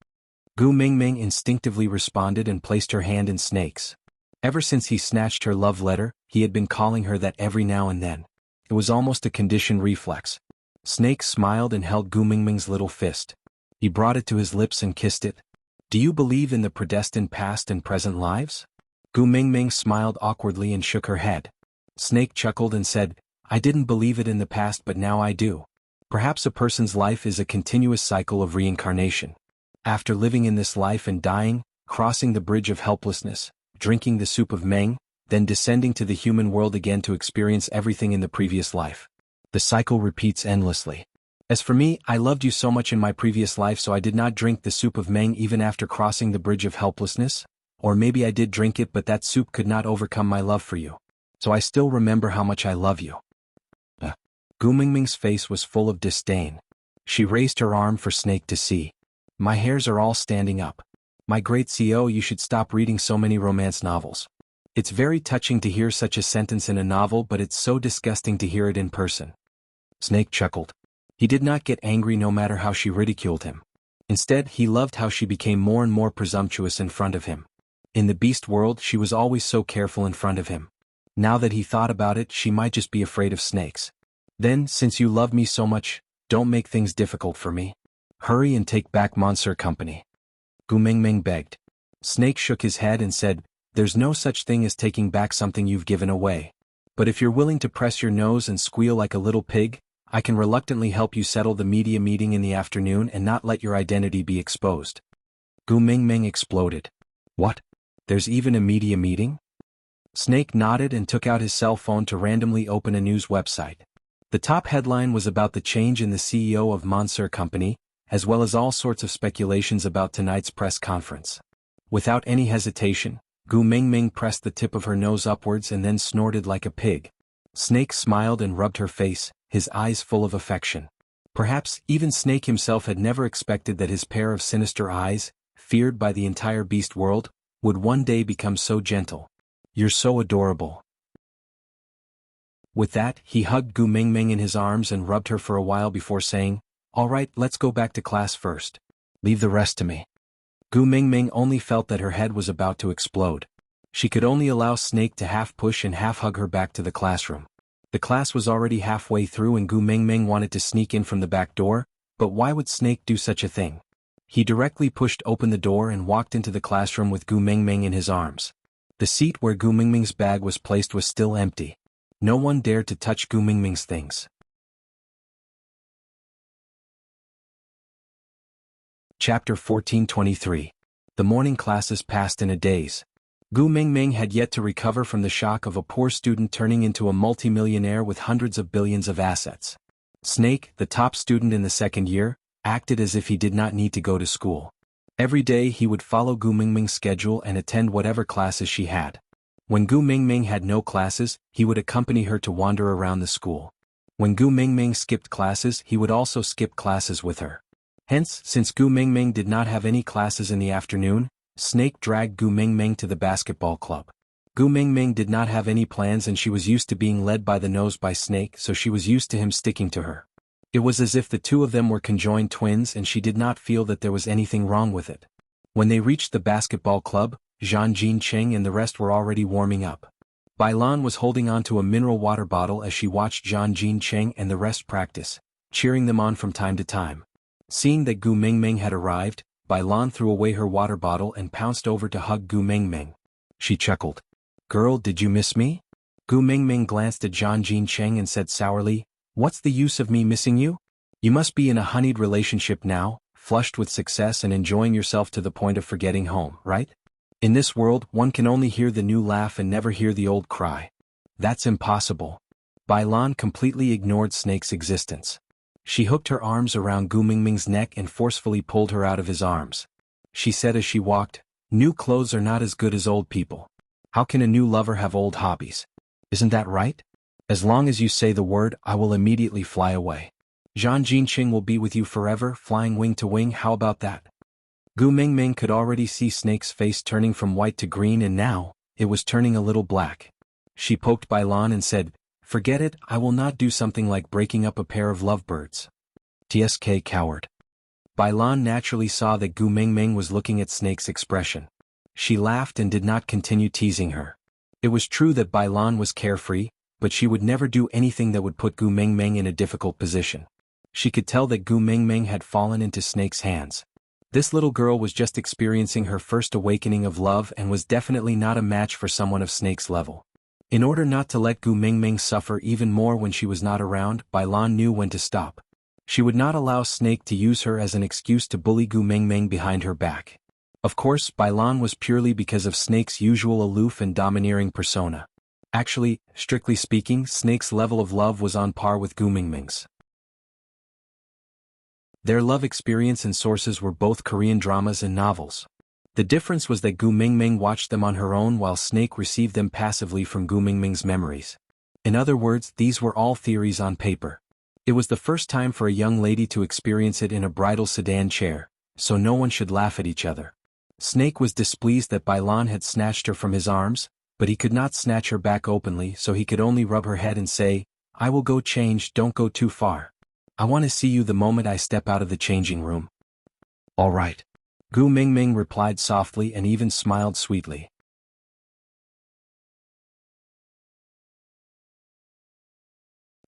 Gu Mingming instinctively responded and placed her hand in Snake's. Ever since he snatched her love letter, he had been calling her that every now and then. It was almost a conditioned reflex. Snake smiled and held Gu Mingming's little fist. He brought it to his lips and kissed it. "Do you believe in the predestined past and present lives?" Gu Mingming smiled awkwardly and shook her head. Snake chuckled and said, "I didn't believe it in the past but now I do. Perhaps a person's life is a continuous cycle of reincarnation. After living in this life and dying, crossing the bridge of helplessness, drinking the soup of Meng, then descending to the human world again to experience everything in the previous life. The cycle repeats endlessly. As for me, I loved you so much in my previous life so I did not drink the soup of Meng even after crossing the bridge of helplessness, or maybe I did drink it but that soup could not overcome my love for you. So I still remember how much I love you." Gu Mingming's face was full of disdain. She raised her arm for Snake to see. "My hairs are all standing up. My great CO, you should stop reading so many romance novels. It's very touching to hear such a sentence in a novel but it's so disgusting to hear it in person." Snake chuckled. He did not get angry no matter how she ridiculed him. Instead, he loved how she became more and more presumptuous in front of him. In the beast world, she was always so careful in front of him. Now that he thought about it, she might just be afraid of snakes. "Then, since you love me so much, don't make things difficult for me. Hurry and take back Monsieur Company." Gu Mingming begged. Snake shook his head and said, "There's no such thing as taking back something you've given away. But if you're willing to press your nose and squeal like a little pig, I can reluctantly help you settle the media meeting in the afternoon and not let your identity be exposed." Gu Mingming exploded. "What? There's even a media meeting?" Snake nodded and took out his cell phone to randomly open a news website. The top headline was about the change in the CEO of Monsieur Company, as well as all sorts of speculations about tonight's press conference. Without any hesitation, Gu Mingming pressed the tip of her nose upwards and then snorted like a pig. Snake smiled and rubbed her face, his eyes full of affection. Perhaps even Snake himself had never expected that his pair of sinister eyes, feared by the entire beast world, would one day become so gentle. "You're so adorable." With that, he hugged Gu Mingming in his arms and rubbed her for a while before saying, "All right, let's go back to class first. Leave the rest to me." Gu Mingming only felt that her head was about to explode. She could only allow Snake to half push and half hug her back to the classroom. The class was already halfway through and Gu Mingming wanted to sneak in from the back door, but why would Snake do such a thing? He directly pushed open the door and walked into the classroom with Gu Mingming in his arms. The seat where Gu Mingming's bag was placed was still empty. No one dared to touch Gu Mingming's things. Chapter 1423. The morning classes passed in a daze. Gu Mingming had yet to recover from the shock of a poor student turning into a multimillionaire with hundreds of billions of assets. Snake, the top student in the second year, acted as if he did not need to go to school. Every day he would follow Gu Mingming's schedule and attend whatever classes she had. When Gu Mingming had no classes, he would accompany her to wander around the school. When Gu Mingming skipped classes, he would also skip classes with her. Hence, since Gu Mingming did not have any classes in the afternoon, Snake dragged Gu Mingming to the basketball club. Gu Mingming did not have any plans and she was used to being led by the nose by Snake, so she was used to him sticking to her. It was as if the two of them were conjoined twins and she did not feel that there was anything wrong with it. When they reached the basketball club, Zhang Jincheng and the rest were already warming up. Bailan was holding on to a mineral water bottle as she watched Zhang Jincheng and the rest practice, cheering them on from time to time. Seeing that Gu Mingming had arrived, Bailan threw away her water bottle and pounced over to hug Gu Mingming. She chuckled. "Girl, did you miss me?" Gu Mingming glanced at Zhang Jincheng and said sourly, "What's the use of me missing you? You must be in a honeyed relationship now, flushed with success and enjoying yourself to the point of forgetting home, right? In this world, one can only hear the new laugh and never hear the old cry. That's impossible." Bailan completely ignored Snake's existence. She hooked her arms around Gu Mingming's neck and forcefully pulled her out of his arms. She said as she walked, "New clothes are not as good as old people. How can a new lover have old hobbies? Isn't that right? As long as you say the word, I will immediately fly away. Zhang Jinqing will be with you forever, flying wing to wing, how about that?" Gu Mingming could already see Snake's face turning from white to green and now, it was turning a little black. She poked Bailan and said, "Forget it, I will not do something like breaking up a pair of lovebirds." TSK coward. Bailan naturally saw that Gu Mingming was looking at Snake's expression. She laughed and did not continue teasing her. It was true that Bailan was carefree, but she would never do anything that would put Gu Mingming in a difficult position. She could tell that Gu Mingming had fallen into Snake's hands. This little girl was just experiencing her first awakening of love and was definitely not a match for someone of Snake's level. In order not to let Gu Mingming suffer even more when she was not around, Bailan knew when to stop. She would not allow Snake to use her as an excuse to bully Gu Mingming behind her back. Of course, Bailan was purely because of Snake's usual aloof and domineering persona. Actually, strictly speaking, Snake's level of love was on par with Gu Mingming's. Their love experience and sources were both Korean dramas and novels. The difference was that Gu Mingming watched them on her own while Snake received them passively from Gu Mingming's memories. In other words, these were all theories on paper. It was the first time for a young lady to experience it in a bridal sedan chair, so no one should laugh at each other. Snake was displeased that Bailan had snatched her from his arms, but he could not snatch her back openly, so he could only rub her head and say, "I will go change, don't go too far. I want to see you the moment I step out of the changing room." "All right." Gu Mingming replied softly and even smiled sweetly.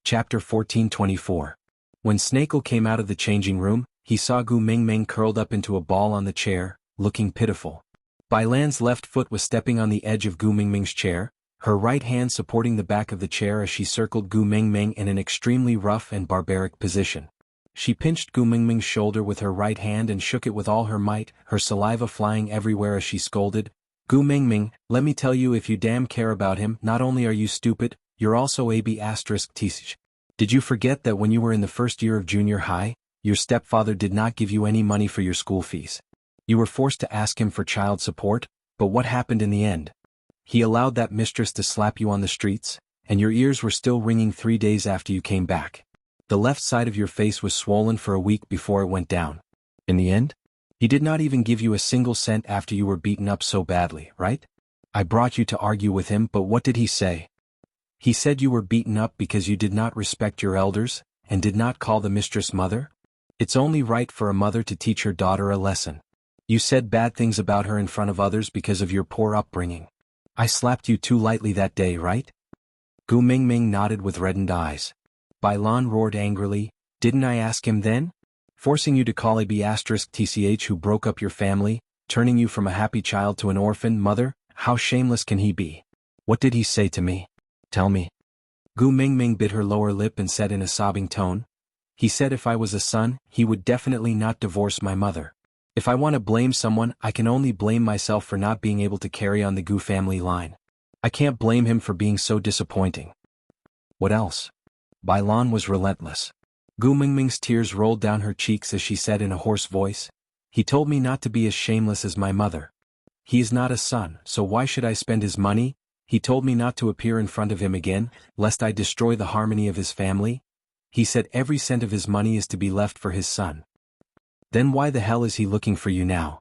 Chapter 1424. When Snakel came out of the changing room, he saw Gu Mingming curled up into a ball on the chair, looking pitiful. Bailan's left foot was stepping on the edge of Gu Mingming's chair, her right hand supporting the back of the chair as she circled Gu Mingming in an extremely rough and barbaric position. She pinched Gu Mingming's shoulder with her right hand and shook it with all her might, her saliva flying everywhere as she scolded, "Gu Mingming, let me tell you, if you damn care about him, not only are you stupid, you're also a b****. Did you forget that when you were in the first year of junior high, your stepfather did not give you any money for your school fees? You were forced to ask him for child support, but what happened in the end? He allowed that mistress to slap you on the streets, and your ears were still ringing 3 days after you came back. The left side of your face was swollen for a week before it went down. In the end, he did not even give you a single cent after you were beaten up so badly, right? I brought you to argue with him, but what did he say? He said you were beaten up because you did not respect your elders, and did not call the mistress mother? It's only right for a mother to teach her daughter a lesson. You said bad things about her in front of others because of your poor upbringing. I slapped you too lightly that day, right? Gu Mingming nodded with reddened eyes. Bai Lan roared angrily, didn't I ask him then? Forcing you to call a B*TCH who broke up your family, turning you from a happy child to an orphan mother, how shameless can he be? What did he say to me? Tell me. Gu Mingming bit her lower lip and said in a sobbing tone. He said if I was a son, he would definitely not divorce my mother. If I want to blame someone, I can only blame myself for not being able to carry on the Gu family line. I can't blame him for being so disappointing. What else? Bai Lan was relentless. Gu Mingming's tears rolled down her cheeks as she said in a hoarse voice, he told me not to be as shameless as my mother. He is not a son, so why should I spend his money? He told me not to appear in front of him again, lest I destroy the harmony of his family. He said every cent of his money is to be left for his son. Then why the hell is he looking for you now?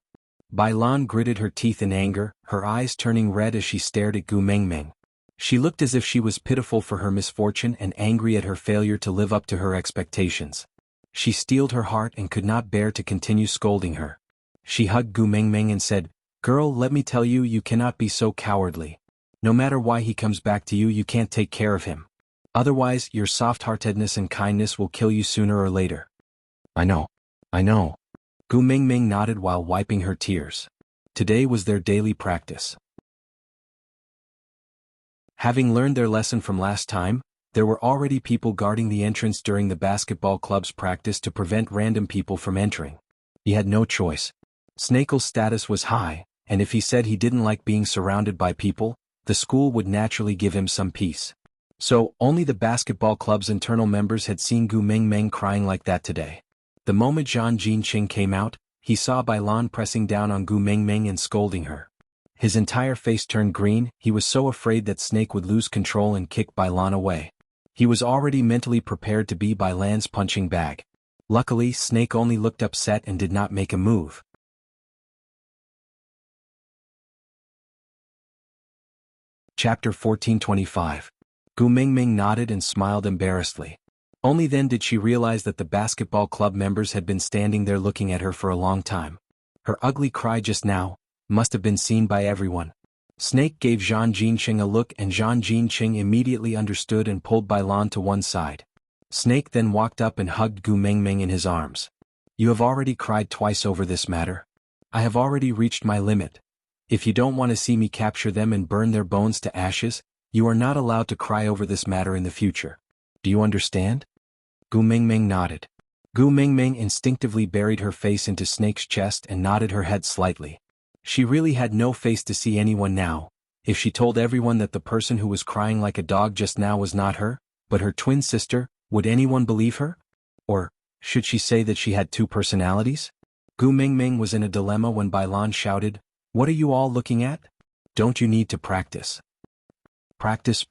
Bai Lan gritted her teeth in anger, her eyes turning red as she stared at Gu Mingming. She looked as if she was pitiful for her misfortune and angry at her failure to live up to her expectations. She steeled her heart and could not bear to continue scolding her. She hugged Gu Mingming and said, Girl, let me tell you, you cannot be so cowardly. No matter why he comes back to you, you can't take care of him. Otherwise, your soft-heartedness and kindness will kill you sooner or later. I know. Gu Mingming nodded while wiping her tears. Today was their daily practice. Having learned their lesson from last time, there were already people guarding the entrance during the basketball club's practice to prevent random people from entering. He had no choice. Snakel's status was high, and if he said he didn't like being surrounded by people, the school would naturally give him some peace. So, only the basketball club's internal members had seen Gu Mingming crying like that today. The moment Zhang Jinqing came out, he saw Bai Lan pressing down on Gu Mingming and scolding her. His entire face turned green, he was so afraid that Snake would lose control and kick Bai Lan away. He was already mentally prepared to be Bai Lan's punching bag. Luckily, Snake only looked upset and did not make a move. Chapter 1425. Gu Mingming nodded and smiled embarrassedly. Only then did she realize that the basketball club members had been standing there looking at her for a long time. Her ugly cry just now must have been seen by everyone. Snake gave Zhang Jinqing a look and Zhang Jinqing immediately understood and pulled Bai Lan to one side. Snake then walked up and hugged Gu Mingming in his arms. You have already cried twice over this matter. I have already reached my limit. If you don't want to see me capture them and burn their bones to ashes, you are not allowed to cry over this matter in the future. Do you understand? Gu Mingming nodded. Gu Mingming instinctively buried her face into Snake's chest and nodded her head slightly. She really had no face to see anyone now. If she told everyone that the person who was crying like a dog just now was not her, but her twin sister, would anyone believe her? Or, should she say that she had two personalities? Gu Mingming was in a dilemma when Bai Lan shouted, What are you all looking at? Don't you need to practice? Practice.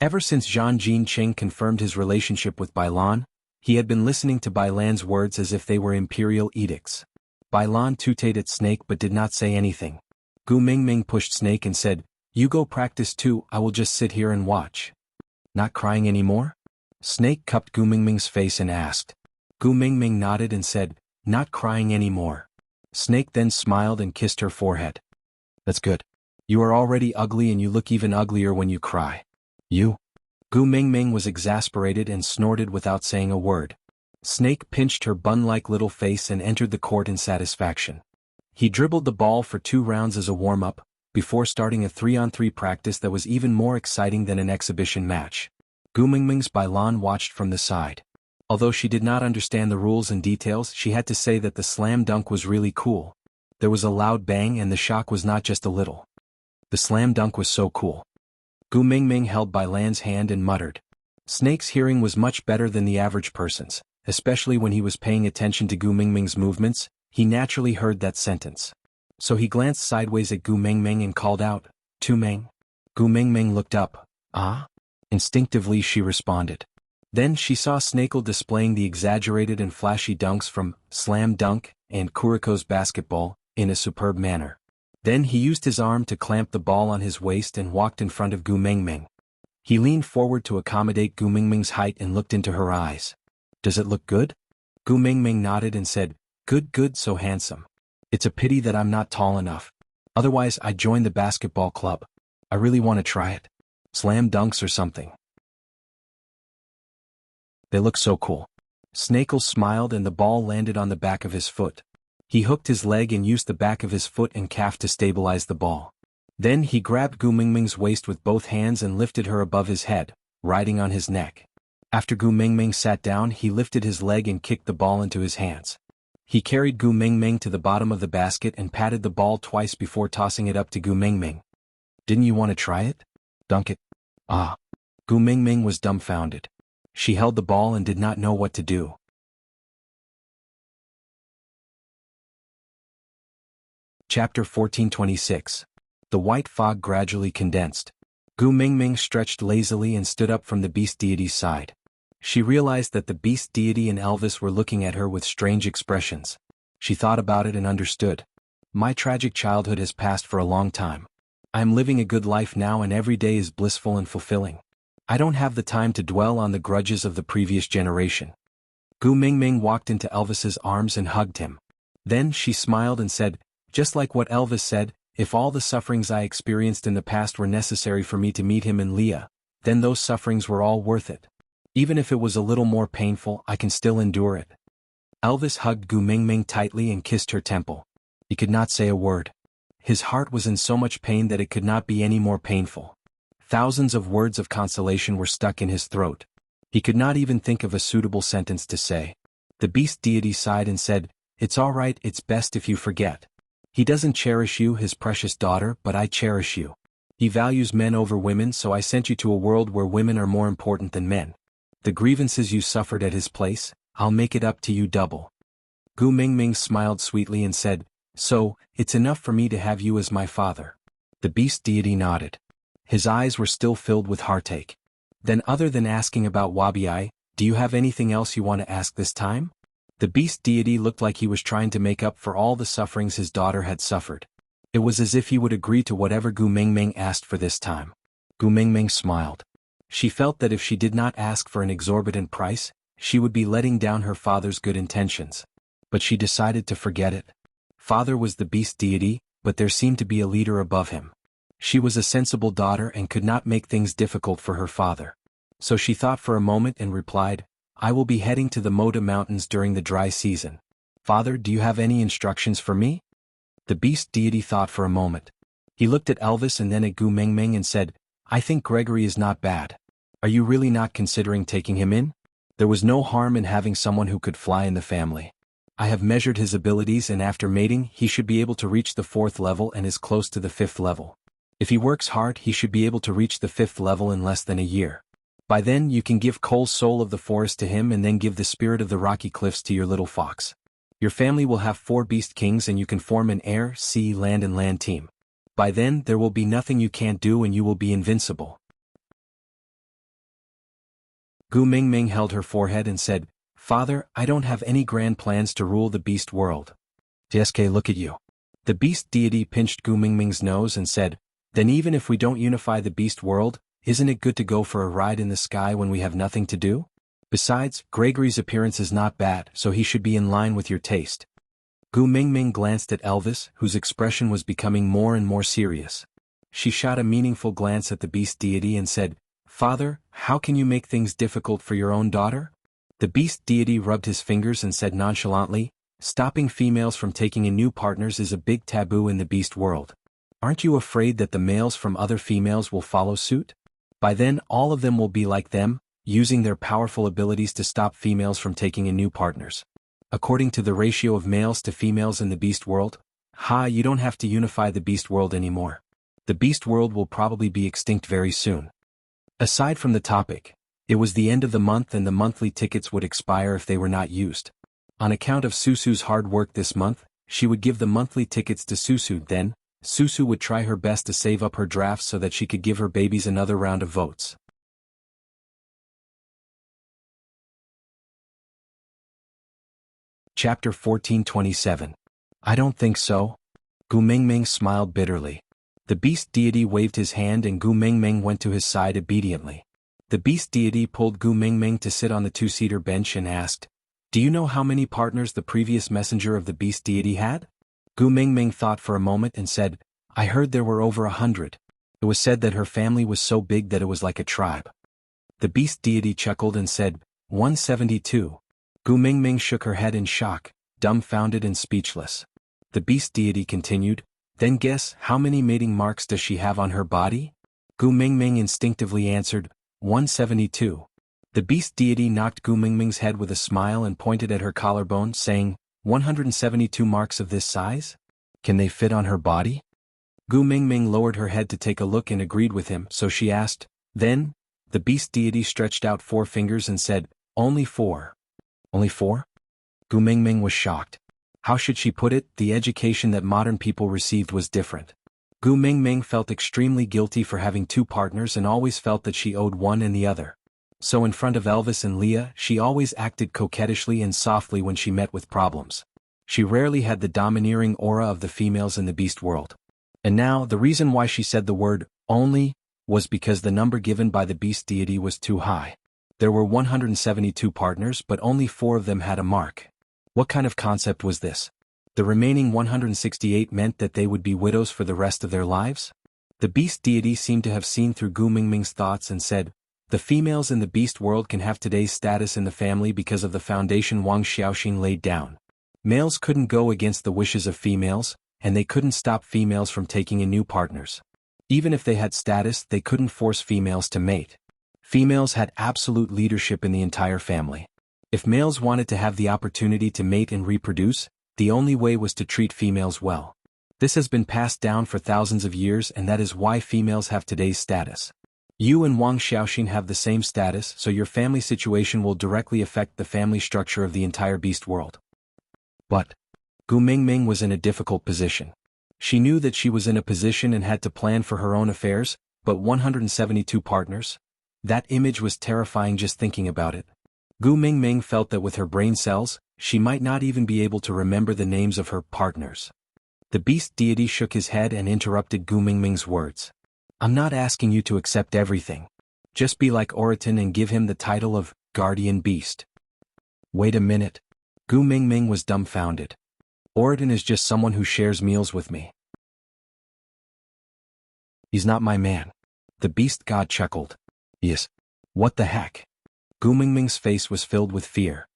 Ever since Zhang Jinqing confirmed his relationship with Bai Lan, he had been listening to Bai Lan's words as if they were imperial edicts. Bai Lan tooted at Snake but did not say anything. Gu Mingming pushed Snake and said, You go practice too, I will just sit here and watch. Not crying anymore? Snake cupped Gu Mingming's face and asked. Gu Mingming nodded and said, Not crying anymore. Snake then smiled and kissed her forehead. That's good. You are already ugly and you look even uglier when you cry. You? Gu Mingming was exasperated and snorted without saying a word. Snake pinched her bun-like little face and entered the court in satisfaction. He dribbled the ball for 2 rounds as a warm-up, before starting a 3-on-3 practice that was even more exciting than an exhibition match. Gu Mingming's Bai Lan watched from the side. Although she did not understand the rules and details, she had to say that the slam dunk was really cool. There was a loud bang and the shock was not just a little. The slam dunk was so cool. Gu Mingming held Bai Lan's hand and muttered, Snake's hearing was much better than the average person's, especially when he was paying attention to Gu Mingming's movements. He naturally heard that sentence. So he glanced sideways at Gu Mingming and called out, "Tu Ming." Gu Mingming looked up. "Ah?" Instinctively she responded. Then she saw Snakel displaying the exaggerated and flashy dunks from Slam Dunk and Kuriko's basketball in a superb manner. Then he used his arm to clamp the ball on his waist and walked in front of Gu Mingming. He leaned forward to accommodate Gu Mingming's height and looked into her eyes. "Does it look good?" Gu Mingming nodded and said, Good, so handsome. It's a pity that I'm not tall enough. Otherwise I'd join the basketball club. I really want to try it. Slam dunks or something. They look so cool." Snakel smiled and the ball landed on the back of his foot. He hooked his leg and used the back of his foot and calf to stabilize the ball. Then he grabbed Gu Mingming's waist with both hands and lifted her above his head, riding on his neck. After Gu Mingming sat down, he lifted his leg and kicked the ball into his hands. He carried Gu Mingming to the bottom of the basket and patted the ball twice before tossing it up to Gu Mingming. "Didn't you want to try it? Dunk it." "Ah." Gu Mingming was dumbfounded. She held the ball and did not know what to do. Chapter 1426. The white fog gradually condensed. Gu Mingming stretched lazily and stood up from the beast deity's side. She realized that the beast deity and Elvis were looking at her with strange expressions. She thought about it and understood. My tragic childhood has passed for a long time. I am living a good life now and every day is blissful and fulfilling. I don't have the time to dwell on the grudges of the previous generation. Gu Mingming walked into Elvis's arms and hugged him. Then she smiled and said, "Just like what Elvis said, if all the sufferings I experienced in the past were necessary for me to meet him and Leah, then those sufferings were all worth it. Even if it was a little more painful, I can still endure it." Elvis hugged Gu Mingming tightly and kissed her temple. He could not say a word. His heart was in so much pain that it could not be any more painful. Thousands of words of consolation were stuck in his throat. He could not even think of a suitable sentence to say. The beast deity sighed and said, "It's all right, it's best if you forget. He doesn't cherish you, his precious daughter, but I cherish you. He values men over women, so I sent you to a world where women are more important than men. The grievances you suffered at his place, I'll make it up to you double." Gu Mingming smiled sweetly and said, "So, it's enough for me to have you as my father." The beast deity nodded. His eyes were still filled with heartache. "Then other than asking about Wabi, do you have anything else you want to ask this time?" The beast deity looked like he was trying to make up for all the sufferings his daughter had suffered. It was as if he would agree to whatever Gu Mingming asked for this time. Gu Mingming smiled. She felt that if she did not ask for an exorbitant price, she would be letting down her father's good intentions. But she decided to forget it. Father was the beast deity, but there seemed to be a leader above him. She was a sensible daughter and could not make things difficult for her father. So she thought for a moment and replied, "I will be heading to the Moda Mountains during the dry season. Father, do you have any instructions for me?" The beast deity thought for a moment. He looked at Elvis and then at Gu Mingming and said, "I think Gregory is not bad. Are you really not considering taking him in? There was no harm in having someone who could fly in the family. I have measured his abilities and after mating he should be able to reach the 4th level and is close to the 5th level. If he works hard he should be able to reach the 5th level in less than a year. By then you can give Cole's soul of the forest to him and then give the spirit of the rocky cliffs to your little fox. Your family will have 4 beast kings and you can form an air, sea, land and land team. By then there will be nothing you can't do and you will be invincible." Gu Mingming held her forehead and said, "Father, I don't have any grand plans to rule the beast world." "TSK, look at you." The beast deity pinched Gu Mingming's nose and said, "Then even if we don't unify the beast world, isn't it good to go for a ride in the sky when we have nothing to do? Besides, Gregory's appearance is not bad, so he should be in line with your taste." Gu Mingming glanced at Elvis, whose expression was becoming more and more serious. She shot a meaningful glance at the beast deity and said, "Father, how can you make things difficult for your own daughter?" The beast deity rubbed his fingers and said nonchalantly, "Stopping females from taking in new partners is a big taboo in the beast world. Aren't you afraid that the males from other females will follow suit? By then all of them will be like them, using their powerful abilities to stop females from taking in new partners. According to the ratio of males to females in the beast world, you don't have to unify the beast world anymore. The beast world will probably be extinct very soon." Aside from the topic, It was the end of the month and the monthly tickets would expire if they were not used. On account of Susu's hard work this month, she would give the monthly tickets to Susu. Then, Susu would try her best to save up her drafts so that she could give her babies another round of votes. Chapter 1427. I don't think so. Gu Mingming smiled bitterly. The beast deity waved his hand and Gu Mingming went to his side obediently. The beast deity pulled Gu Mingming to sit on the two-seater bench and asked, "Do you know how many partners the previous messenger of the beast deity had?" Gu Mingming thought for a moment and said, "I heard there were over 100. It was said that her family was so big that it was like a tribe." The beast deity chuckled and said, 172. Gu Mingming shook her head in shock, dumbfounded and speechless. The beast deity continued, "Then guess how many mating marks does she have on her body?" Gu Mingming instinctively answered, 172. The beast deity knocked Gu Mingming's head with a smile and pointed at her collarbone, saying, 172 marks of this size? Can they fit on her body? Gu Mingming lowered her head to take a look and agreed with him, so she asked, "Then?" The beast deity stretched out 4 fingers and said, "Only 4. Only 4? Gu Mingming was shocked. How should she put it? The education that modern people received was different. Gu Mingming felt extremely guilty for having 2 partners and always felt that she owed one and the other. So in front of Elvis and Leah, she always acted coquettishly and softly when she met with problems. She rarely had the domineering aura of the females in the beast world. And now, the reason why she said the word, only, was because the number given by the beast deity was too high. There were 172 partners but only 4 of them had a mark. What kind of concept was this? The remaining 168 meant that they would be widows for the rest of their lives? The beast deity seemed to have seen through Gu Mingming's thoughts and said, "The females in the beast world can have today's status in the family because of the foundation Wang Xiaoxing laid down. Males couldn't go against the wishes of females, and they couldn't stop females from taking in new partners. Even if they had status, they couldn't force females to mate. Females had absolute leadership in the entire family. If males wanted to have the opportunity to mate and reproduce, the only way was to treat females well. This has been passed down for thousands of years and that is why females have today's status. You and Wang Xiaoxing have the same status, so your family situation will directly affect the family structure of the entire beast world." But Gu Mingming was in a difficult position. She knew that she was in a position and had to plan for her own affairs, but 172 partners? That image was terrifying just thinking about it. Gu Mingming felt that with her brain cells, she might not even be able to remember the names of her partners. The beast deity shook his head and interrupted Gu Mingming's words. "I'm not asking you to accept everything. Just be like Oriton and give him the title of Guardian Beast." Wait a minute. Gu Mingming was dumbfounded. Oriton is just someone who shares meals with me. He's not my man. The beast god chuckled. Yes. What the heck? Gu Mingming's face was filled with fear.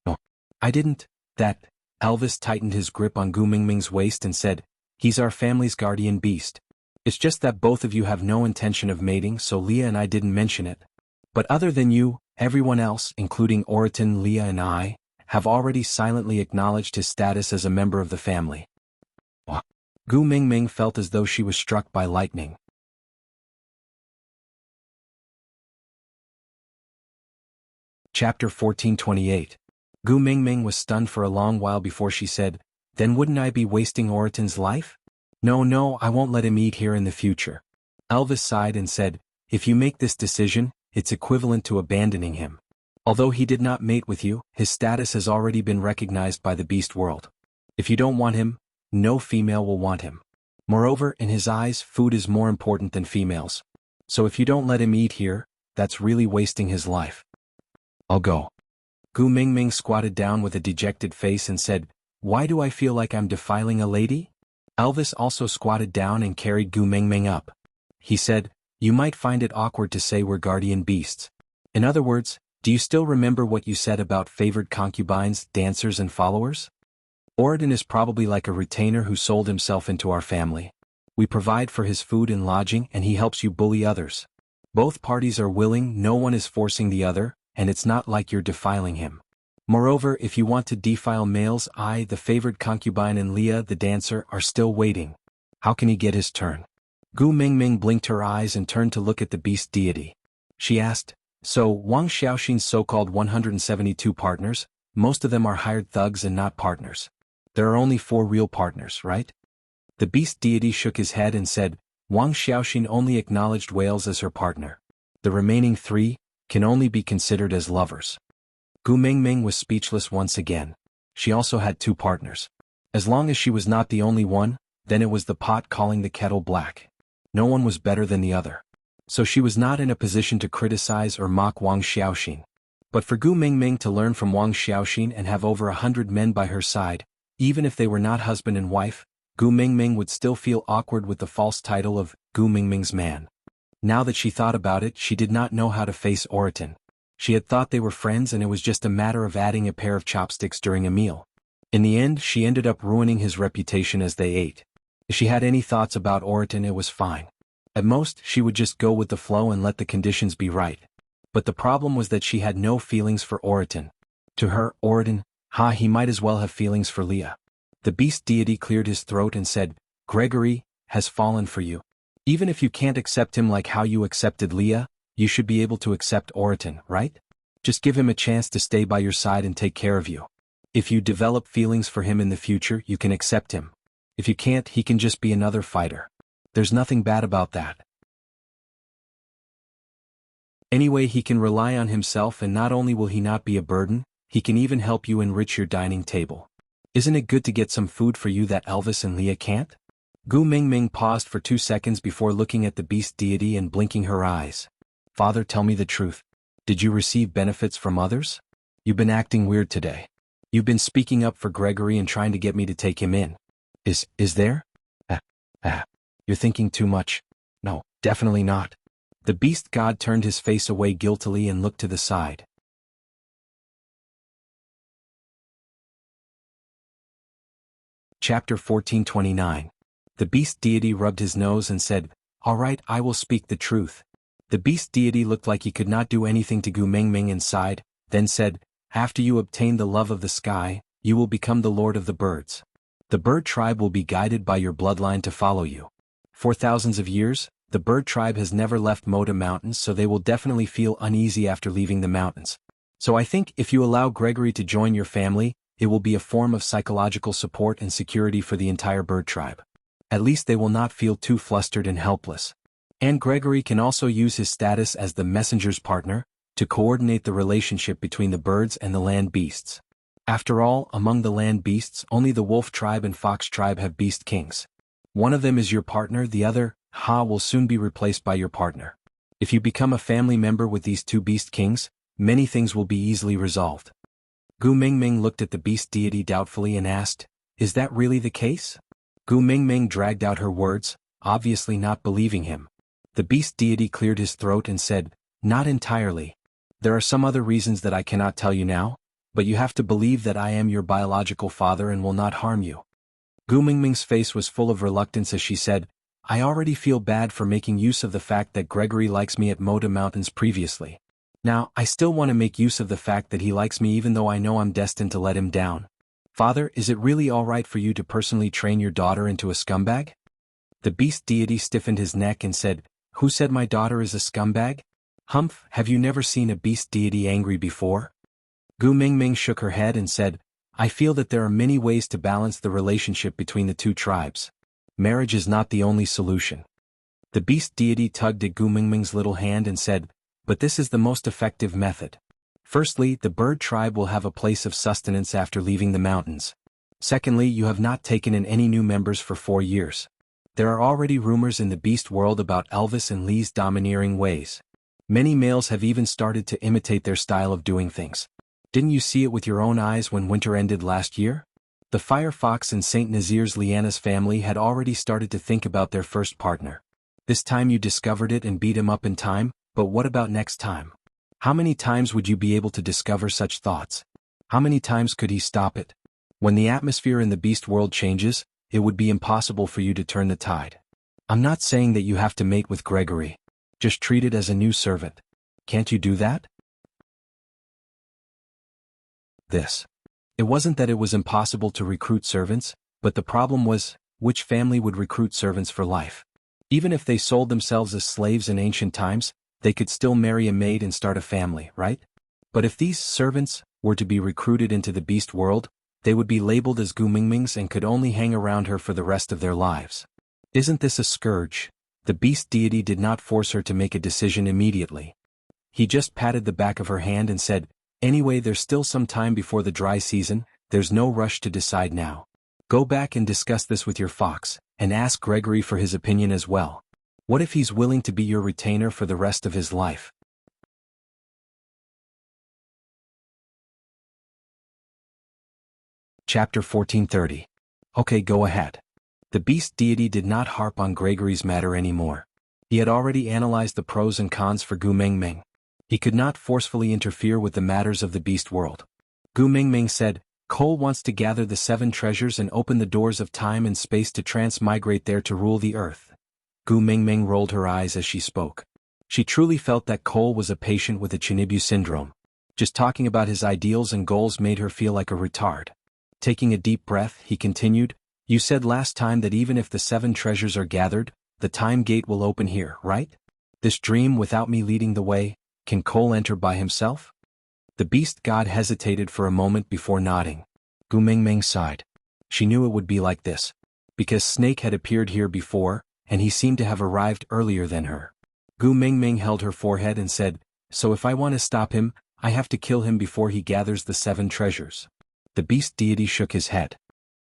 "No. I didn't, that." Elvis tightened his grip on Gu Mingming's waist and said, "He's our family's guardian beast. It's just that both of you have no intention of mating, so Leah and I didn't mention it. But other than you, everyone else, including Oriton, Leah and I, have already silently acknowledged his status as a member of the family." Gu Mingming felt as though she was struck by lightning. Chapter 1428. Gu Mingming was stunned for a long while before she said, "Then wouldn't I be wasting Oriton's life? No, I won't let him eat here in the future." Elvis sighed and said, "If you make this decision, it's equivalent to abandoning him. Although he did not mate with you, his status has already been recognized by the beast world. If you don't want him, no female will want him. Moreover, in his eyes, food is more important than females. So if you don't let him eat here, that's really wasting his life." "I'll go." Gu Mingming squatted down with a dejected face and said, "Why do I feel like I'm defiling a lady?" Elvis also squatted down and carried Gu Mingming up. He said, "You might find it awkward to say we're guardian beasts. In other words, do you still remember what you said about favored concubines, dancers and followers? Oriton is probably like a retainer who sold himself into our family. We provide for his food and lodging and he helps you bully others. Both parties are willing, no one is forcing the other, and it's not like you're defiling him. Moreover, if you want to defile males, I, the favored concubine and Leah, the dancer, are still waiting. How can he get his turn?" Gu Mingming blinked her eyes and turned to look at the beast deity. She asked, So, Wang Xiaoxin's so-called 172 partners, most of them are hired thugs and not partners. There are only 4 real partners, right? The beast deity shook his head and said, Wang Xiaoxin only acknowledged whales as her partner. The remaining 3 can only be considered as lovers. Gu Mingming was speechless once again. She also had 2 partners. As long as she was not the only one, then it was the pot calling the kettle black. No one was better than the other. So she was not in a position to criticize or mock Wang Xiaoxin. But for Gu Mingming to learn from Wang Xiaoxin and have over 100 men by her side, even if they were not husband and wife, Gu Mingming would still feel awkward with the false title of Gu Mingming's man. Now that she thought about it, she did not know how to face Oriton. She had thought they were friends and it was just a matter of adding a pair of chopsticks during a meal. In the end, she ended up ruining his reputation as they ate. If she had any thoughts about Oriton, it was fine. At most, she would just go with the flow and let the conditions be right. But the problem was that she had no feelings for Oriton. To her, Oriton, he might as well have feelings for Leah. The beast deity cleared his throat and said, Gregory has fallen for you. Even if you can't accept him like how you accepted Leah, you should be able to accept Oriton, right? Just give him a chance to stay by your side and take care of you. If you develop feelings for him in the future, you can accept him. If you can't, he can just be another fighter. There's nothing bad about that. Anyway, he can rely on himself, and not only will he not be a burden, he can even help you enrich your dining table. Isn't it good to get some food for you that Elvis and Leah can't? Gu Mingming paused for 2 seconds before looking at the beast deity and blinking her eyes. Father, tell me the truth. Did you receive benefits from others? You've been acting weird today. You've been speaking up for Gregory and trying to get me to take him in. Is there? You're thinking too much. No, definitely not. The beast god turned his face away guiltily and looked to the side. Chapter 1429. The beast deity rubbed his nose and said, All right, I will speak the truth. The beast deity looked like he could not do anything to Gu Mingming inside, then said, After you obtain the love of the sky, you will become the lord of the birds. The bird tribe will be guided by your bloodline to follow you. For thousands of years, the bird tribe has never left Moda Mountains, so they will definitely feel uneasy after leaving the mountains. So I think if you allow Gregory to join your family, it will be a form of psychological support and security for the entire bird tribe. At least they will not feel too flustered and helpless. And Gregory can also use his status as the messenger's partner to coordinate the relationship between the birds and the land beasts. After all, among the land beasts, only the wolf tribe and fox tribe have beast kings. One of them is your partner, the other, will soon be replaced by your partner. If you become a family member with these 2 beast kings, many things will be easily resolved. Gu Mingming looked at the beast deity doubtfully and asked, Is that really the case? Gu Mingming dragged out her words, obviously not believing him. The beast deity cleared his throat and said, Not entirely. There are some other reasons that I cannot tell you now, but you have to believe that I am your biological father and will not harm you. Gu Mingming's face was full of reluctance as she said, I already feel bad for making use of the fact that Gregory likes me at Moda Mountains previously. Now, I still want to make use of the fact that he likes me even though I know I'm destined to let him down. Father, is it really all right for you to personally train your daughter into a scumbag? The beast deity stiffened his neck and said, Who said my daughter is a scumbag? Humph, have you never seen a beast deity angry before? Gu Mingming shook her head and said, I feel that there are many ways to balance the relationship between the 2 tribes. Marriage is not the only solution. The beast deity tugged at Gu Mingming's little hand and said, But this is the most effective method. Firstly, the bird tribe will have a place of sustenance after leaving the mountains. Secondly, you have not taken in any new members for 4 years. There are already rumors in the beast world about Elvis and Lee's domineering ways. Many males have even started to imitate their style of doing things. Didn't you see it with your own eyes when winter ended last year? The firefox in St. Nazir's Liana's family had already started to think about their first partner. This time you discovered it and beat him up in time, but what about next time? How many times would you be able to discover such thoughts? How many times could he stop it? When the atmosphere in the beast world changes, it would be impossible for you to turn the tide. I'm not saying that you have to mate with Gregory. Just treat it as a new servant. Can't you do that? It wasn't that it was impossible to recruit servants, but the problem was, which family would recruit servants for life? Even if they sold themselves as slaves in ancient times, They could still marry a maid and start a family, right? But if these servants were to be recruited into the beast world, they would be labeled as Gumingmings and could only hang around her for the rest of their lives. Isn't this a scourge? The beast deity did not force her to make a decision immediately. He just patted the back of her hand and said, "Anyway, there's still some time before the dry season, there's no rush to decide now. Go back and discuss this with your fox, and ask Gregory for his opinion as well. What if he's willing to be your retainer for the rest of his life?" Chapter 1430. Okay, go ahead. The beast deity did not harp on Gregory's matter anymore. He had already analyzed the pros and cons for Gu Mingming. He could not forcefully interfere with the matters of the beast world. Gu Mingming said, "Cole wants to gather the 7 treasures and open the doors of time and space to transmigrate there to rule the earth." Gu Mingming rolled her eyes as she spoke. She truly felt that Cole was a patient with a Chinibu syndrome. Just talking about his ideals and goals made her feel like a retard. Taking a deep breath, he continued, "You said last time that even if the 7 treasures are gathered, the time gate will open here, right? This dream without me leading the way, can Cole enter by himself?" The beast god hesitated for a moment before nodding. Gu Mingming sighed. She knew it would be like this. Because Snake had appeared here before, and he seemed to have arrived earlier than her. Gu Mingming held her forehead and said, "So if I want to stop him, I have to kill him before he gathers the 7 treasures." The beast deity shook his head.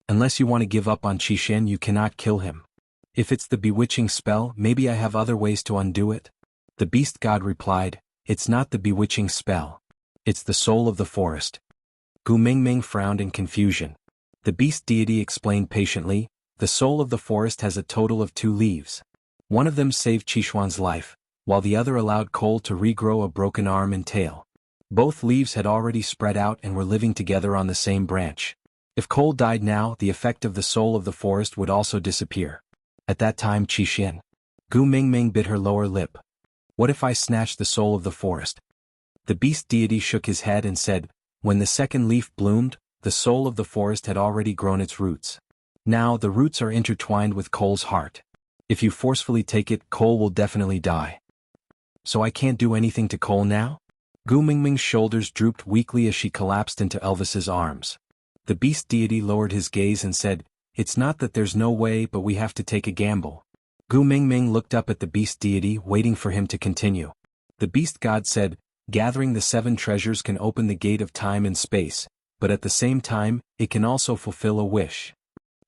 "Unless you want to give up on Qixin, you cannot kill him. If it's the bewitching spell, maybe I have other ways to undo it." The beast god replied, "It's not the bewitching spell. It's the soul of the forest." Gu Mingming frowned in confusion. The beast deity explained patiently, "The soul of the forest has a total of 2 leaves. One of them saved Qixuan's life, while the other allowed Cole to regrow a broken arm and tail. Both leaves had already spread out and were living together on the same branch. If Cole died now, the effect of the soul of the forest would also disappear. At that time Qixin." Gu Mingming bit her lower lip. "What if I snatch the soul of the forest?" The beast deity shook his head and said, "When the second leaf bloomed, the soul of the forest had already grown its roots. Now the roots are intertwined with Cole's heart. If you forcefully take it, Cole will definitely die." "So I can't do anything to Cole now?" Gu Mingming's shoulders drooped weakly as she collapsed into Elvis's arms. The beast deity lowered his gaze and said, "It's not that there's no way, but we have to take a gamble." Gu Mingming looked up at the beast deity, waiting for him to continue. The beast god said, "Gathering the 7 treasures can open the gate of time and space, but at the same time, it can also fulfill a wish."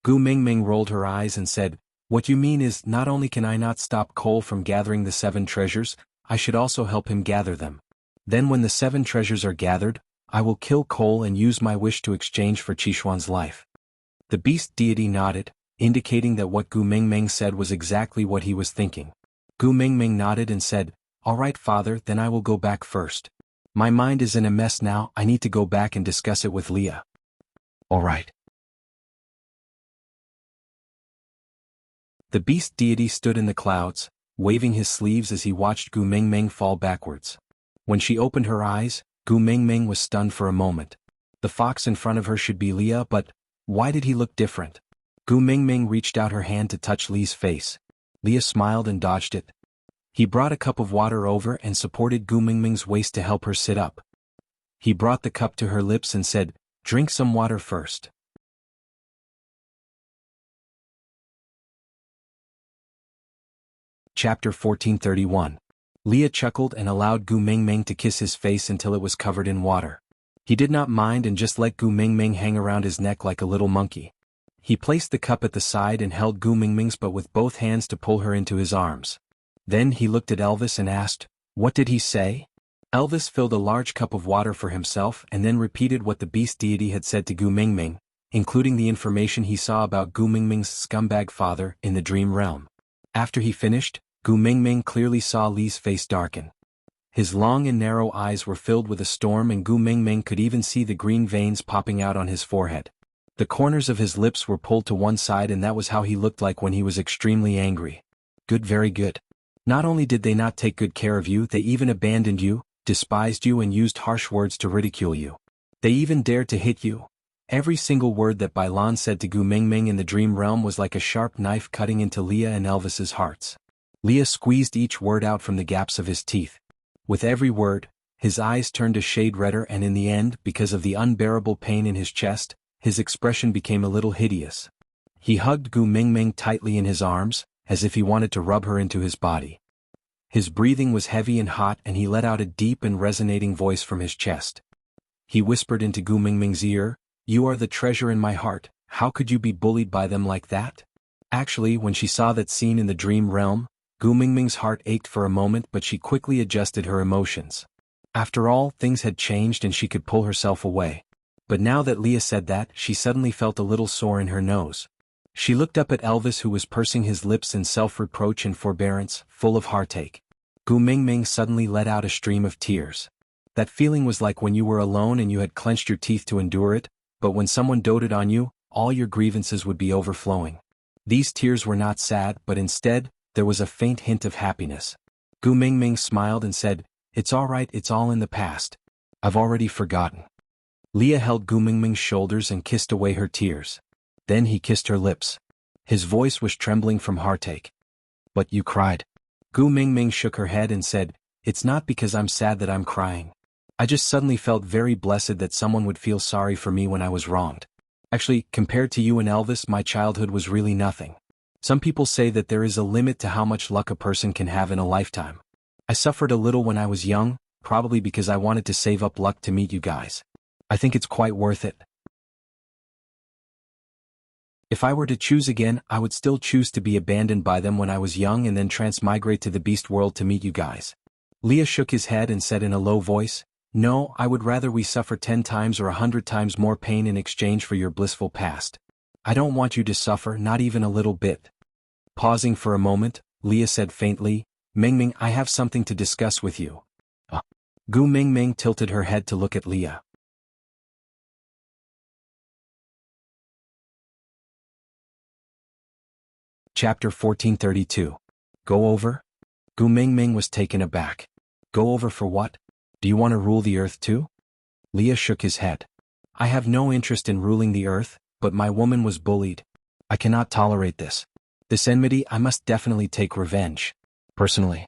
Gu Mingming rolled her eyes and said, "What you mean is, not only can I not stop Cole from gathering the 7 treasures, I should also help him gather them. Then when the 7 treasures are gathered, I will kill Cole and use my wish to exchange for Qixuan's life." The beast deity nodded, indicating that what Gu Mingming said was exactly what he was thinking. Gu Mingming nodded and said, "All right, father, then I will go back first. My mind is in a mess now, I need to go back and discuss it with Leah." "All right." The beast deity stood in the clouds, waving his sleeves as he watched Gu Mingming fall backwards. When she opened her eyes, Gu Mingming was stunned for a moment. The fox in front of her should be Leah, but why did he look different? Gu Mingming reached out her hand to touch Lee's face. Leah smiled and dodged it. He brought a cup of water over and supported Gu Mingming's waist to help her sit up. He brought the cup to her lips and said, "Drink some water first." Chapter 1431. Leah chuckled and allowed Gu Mingming to kiss his face until it was covered in water. He did not mind and just let Gu Mingming hang around his neck like a little monkey. He placed the cup at the side and held Gu Mingming's butt with both hands to pull her into his arms. Then he looked at Elvis and asked, "What did he say?" Elvis filled a large cup of water for himself and then repeated what the beast deity had said to Gu Mingming, including the information he saw about Gu Mingming's scumbag father in the dream realm. After he finished, Gu Mingming clearly saw Lee's face darken. His long and narrow eyes were filled with a storm and Gu Mingming could even see the green veins popping out on his forehead. The corners of his lips were pulled to one side and that was how he looked like when he was extremely angry. "Good, very good. Not only did they not take good care of you, they even abandoned you, despised you and used harsh words to ridicule you. They even dared to hit you." Every single word that Bailan said to Gu Mingming in the dream realm was like a sharp knife cutting into Leah and Elvis's hearts. Leah squeezed each word out from the gaps of his teeth. With every word, his eyes turned a shade redder, and in the end, because of the unbearable pain in his chest, his expression became a little hideous. He hugged Gu Mingming tightly in his arms, as if he wanted to rub her into his body. His breathing was heavy and hot, and he let out a deep and resonating voice from his chest. He whispered into Gu Mingming's ear, "You are the treasure in my heart, how could you be bullied by them like that?" Actually, when she saw that scene in the dream realm, Gu Mingming's heart ached for a moment, but she quickly adjusted her emotions. After all, things had changed and she could pull herself away. But now that Leah said that, she suddenly felt a little sore in her nose. She looked up at Elvis, who was pursing his lips in self-reproach and forbearance, full of heartache. Gu Mingming suddenly let out a stream of tears. That feeling was like when you were alone and you had clenched your teeth to endure it, but when someone doted on you, all your grievances would be overflowing. These tears were not sad, but instead, there was a faint hint of happiness. Gu Mingming smiled and said, "It's all right, it's all in the past. I've already forgotten." Leah held Gu Mingming's shoulders and kissed away her tears. Then he kissed her lips. His voice was trembling from heartache. "But you cried." Gu Mingming shook her head and said, "It's not because I'm sad that I'm crying. I just suddenly felt very blessed that someone would feel sorry for me when I was wronged. Actually, compared to you and Elvis, my childhood was really nothing. Some people say that there is a limit to how much luck a person can have in a lifetime. I suffered a little when I was young, probably because I wanted to save up luck to meet you guys. I think it's quite worth it. If I were to choose again, I would still choose to be abandoned by them when I was young and then transmigrate to the beast world to meet you guys." Leah shook his head and said in a low voice, "No, I would rather we suffer 10 times or 100 times more pain in exchange for your blissful past. I don't want you to suffer, not even a little bit." Pausing for a moment, Leah said faintly, "Mingming, I have something to discuss with you." Gu Mingming tilted her head to look at Leah. Chapter 1432. Go over? Gu Mingming was taken aback. Go over for what? Do you want to rule the earth too? Leah shook his head. I have no interest in ruling the earth, but my woman was bullied. I cannot tolerate this. This enmity, I must definitely take revenge. Personally.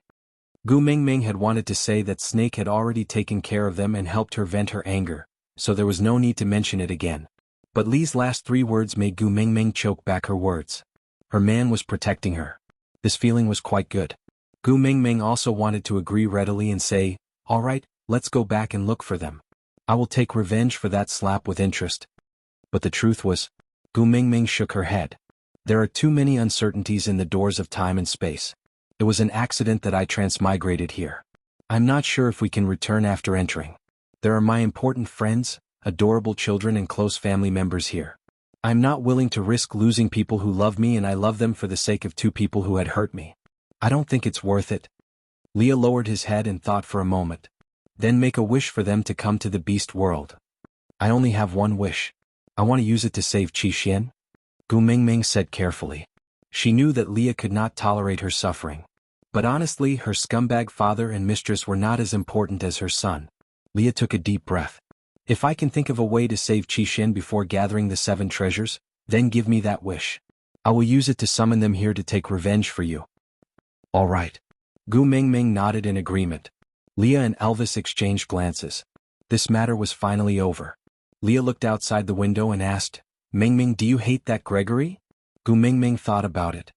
Gu Mingming had wanted to say that Snake had already taken care of them and helped her vent her anger, so there was no need to mention it again. But Lee's last 3 words made Gu Mingming choke back her words. Her man was protecting her. This feeling was quite good. Gu Mingming also wanted to agree readily and say, "All right, let's go back and look for them. I will take revenge for that slap with interest." But the truth was, Gu Mingming shook her head. There are too many uncertainties in the doors of time and space. It was an accident that I transmigrated here. I'm not sure if we can return after entering. There are my important friends, adorable children and close family members here. I'm not willing to risk losing people who love me, and I love them for the sake of 2 people who had hurt me. I don't think it's worth it. Leah lowered his head and thought for a moment. Then make a wish for them to come to the beast world. I only have one wish. I want to use it to save Qixin. Gu Mingming said carefully. She knew that Leah could not tolerate her suffering. But honestly, her scumbag father and mistress were not as important as her son. Leah took a deep breath. If I can think of a way to save Qixin before gathering the 7 treasures, then give me that wish. I will use it to summon them here to take revenge for you. All right. Gu Mingming nodded in agreement. Leah and Elvis exchanged glances. This matter was finally over. Leah looked outside the window and asked, Mingming, do you hate that Gregory? Gu Mingming thought about it.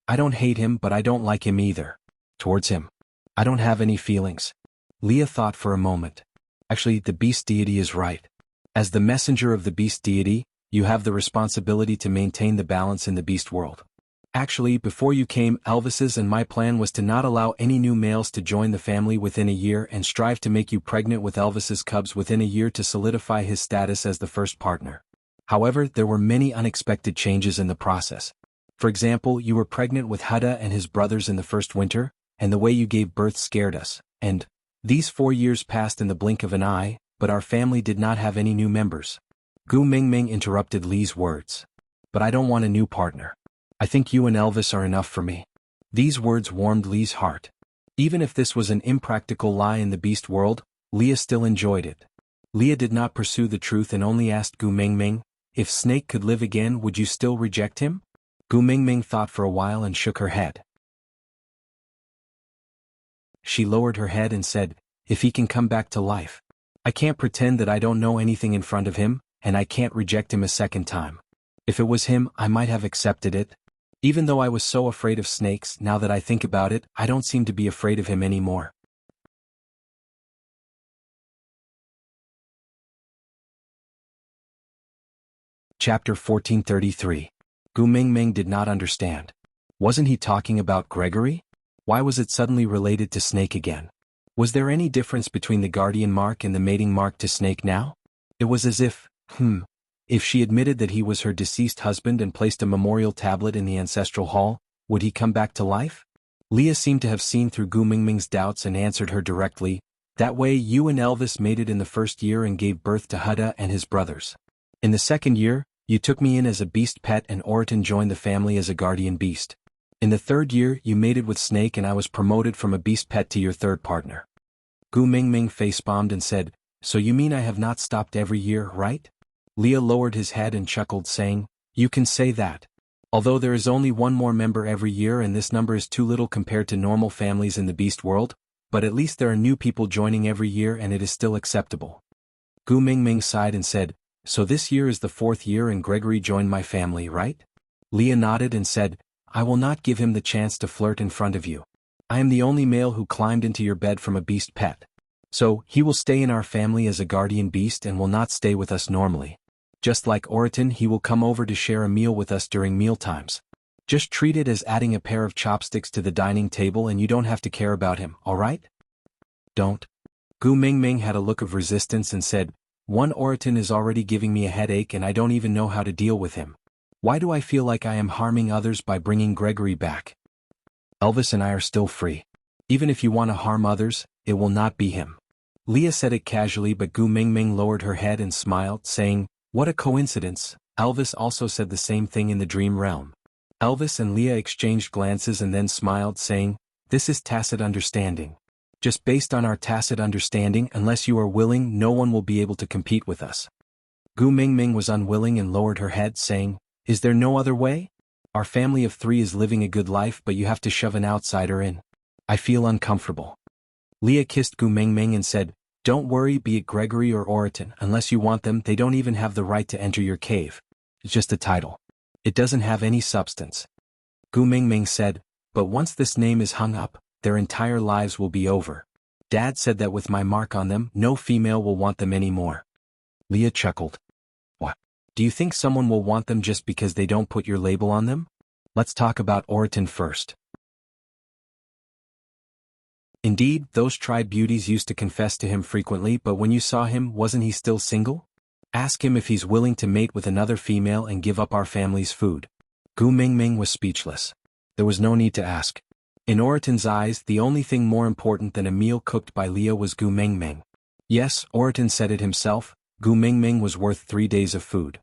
I don't hate him, but I don't like him either. Towards him, I don't have any feelings. Leah thought for a moment. Actually, the beast deity is right. As the messenger of the beast deity, you have the responsibility to maintain the balance in the beast world. Actually, before you came, Elvis's and my plan was to not allow any new males to join the family within a year and strive to make you pregnant with Elvis's cubs within a year to solidify his status as the first partner. However, there were many unexpected changes in the process. For example, you were pregnant with Huda and his brothers in the first winter, and the way you gave birth scared us, and these 4 years passed in the blink of an eye, but our family did not have any new members. Gu Mingming interrupted Lee's words. But I don't want a new partner. I think you and Elvis are enough for me. These words warmed Lee's heart. Even if this was an impractical lie in the beast world, Leah still enjoyed it. Leah did not pursue the truth and only asked Gu Mingming, if Snake could live again, would you still reject him? Gu Mingming thought for a while and shook her head. She lowered her head and said, if he can come back to life. I can't pretend that I don't know anything in front of him, and I can't reject him a second time. If it was him, I might have accepted it. Even though I was so afraid of snakes, now that I think about it, I don't seem to be afraid of him anymore. Chapter 1433. Gu Mingming did not understand. Wasn't he talking about Gregory? Why was it suddenly related to snake again? Was there any difference between the guardian mark and the mating mark to snake now? It was as if she admitted that he was her deceased husband and placed a memorial tablet in the ancestral hall, would he come back to life? Leah seemed to have seen through Gu Mingming's doubts and answered her directly, that way you and Elvis mated in the first year and gave birth to Hudda and his brothers. In the second year, you took me in as a beast pet and Oraton joined the family as a guardian beast. In the third year, you mated with Snake and I was promoted from a beast pet to your third partner. Gu Mingming facepalmed and said, so you mean I have not stopped every year, right? Leah lowered his head and chuckled saying, you can say that. Although there is only one more member every year and this number is too little compared to normal families in the beast world, but at least there are new people joining every year and it is still acceptable. Gu Mingming sighed and said, so this year is the fourth year and Gregory joined my family, right? Leah nodded and said, I will not give him the chance to flirt in front of you. I am the only male who climbed into your bed from a beast pet. So, he will stay in our family as a guardian beast and will not stay with us normally. Just like Oraton, he will come over to share a meal with us during mealtimes. Just treat it as adding a pair of chopsticks to the dining table and you don't have to care about him, alright? Don't. Gu Mingming had a look of resistance and said, one Oraton is already giving me a headache and I don't even know how to deal with him. Why do I feel like I am harming others by bringing Gregory back? Elvis and I are still free. Even if you want to harm others, it will not be him. Leah said it casually but Gu Mingming lowered her head and smiled, saying, what a coincidence. Elvis also said the same thing in the dream realm. Elvis and Leah exchanged glances and then smiled, saying, this is tacit understanding. Just based on our tacit understanding, unless you are willing, no one will be able to compete with us. Gu Mingming was unwilling and lowered her head, saying, is there no other way? Our family of three is living a good life but you have to shove an outsider in. I feel uncomfortable. Leah kissed Gu Mingming and said, don't worry, be it Gregory or Oraton, unless you want them, they don't even have the right to enter your cave. It's just a title. It doesn't have any substance. Gu Mingming said, but once this name is hung up, their entire lives will be over. Dad said that with my mark on them, no female will want them anymore. Leah chuckled. What? Do you think someone will want them just because they don't put your label on them? Let's talk about Oraton first. Indeed, those tribe beauties used to confess to him frequently, but when you saw him, wasn't he still single? Ask him if he's willing to mate with another female and give up our family's food. Gu Mingming was speechless. There was no need to ask. In Oraton's eyes, the only thing more important than a meal cooked by Leah was Gu Mingming. Yes, Oraton said it himself, Gu Mingming was worth 3 days of food.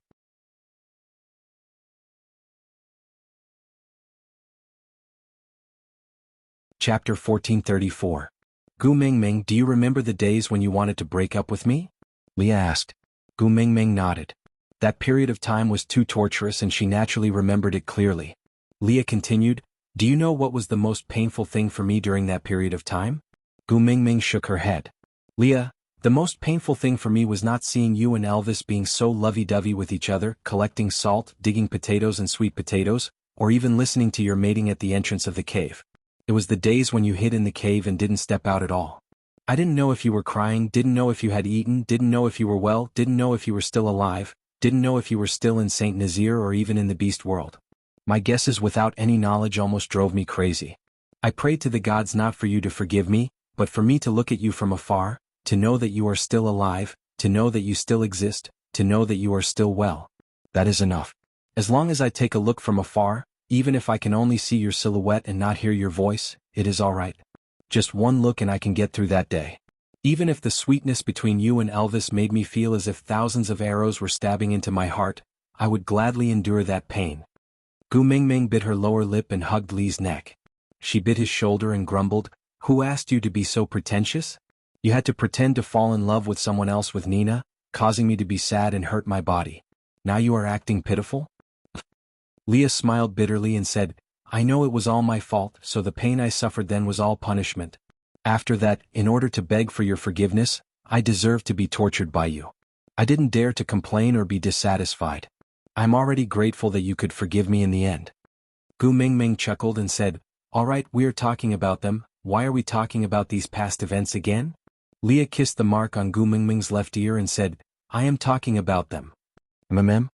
Chapter 1434. Gu Mingming, do you remember the days when you wanted to break up with me? Leah asked. Gu Mingming nodded. That period of time was too torturous and she naturally remembered it clearly. Leah continued, do you know what was the most painful thing for me during that period of time? Gu Mingming shook her head. Leah, the most painful thing for me was not seeing you and Elvis being so lovey-dovey with each other, collecting salt, digging potatoes and sweet potatoes, or even listening to your mating at the entrance of the cave. It was the days when you hid in the cave and didn't step out at all. I didn't know if you were crying, didn't know if you had eaten, didn't know if you were well, didn't know if you were still alive, didn't know if you were still in Saint Nazir or even in the beast world. My guesses without any knowledge almost drove me crazy. I prayed to the gods not for you to forgive me, but for me to look at you from afar, to know that you are still alive, to know that you still exist, to know that you are still well. That is enough. As long as I take a look from afar, even if I can only see your silhouette and not hear your voice, it is all right. Just one look and I can get through that day. Even if the sweetness between you and Elvis made me feel as if thousands of arrows were stabbing into my heart, I would gladly endure that pain. Gu Mingming bit her lower lip and hugged Lee's neck. She bit his shoulder and grumbled, who asked you to be so pretentious? You had to pretend to fall in love with someone else with Nina, causing me to be sad and hurt my body. Now you are acting pitiful? Leah smiled bitterly and said, I know it was all my fault, so the pain I suffered then was all punishment. After that, in order to beg for your forgiveness, I deserve to be tortured by you. I didn't dare to complain or be dissatisfied. I'm already grateful that you could forgive me in the end. Gu Mingming chuckled and said, All right, we're talking about them, why are we talking about these past events again? Leah kissed the mark on Gu Mingming's left ear and said, I am talking about them. Mm.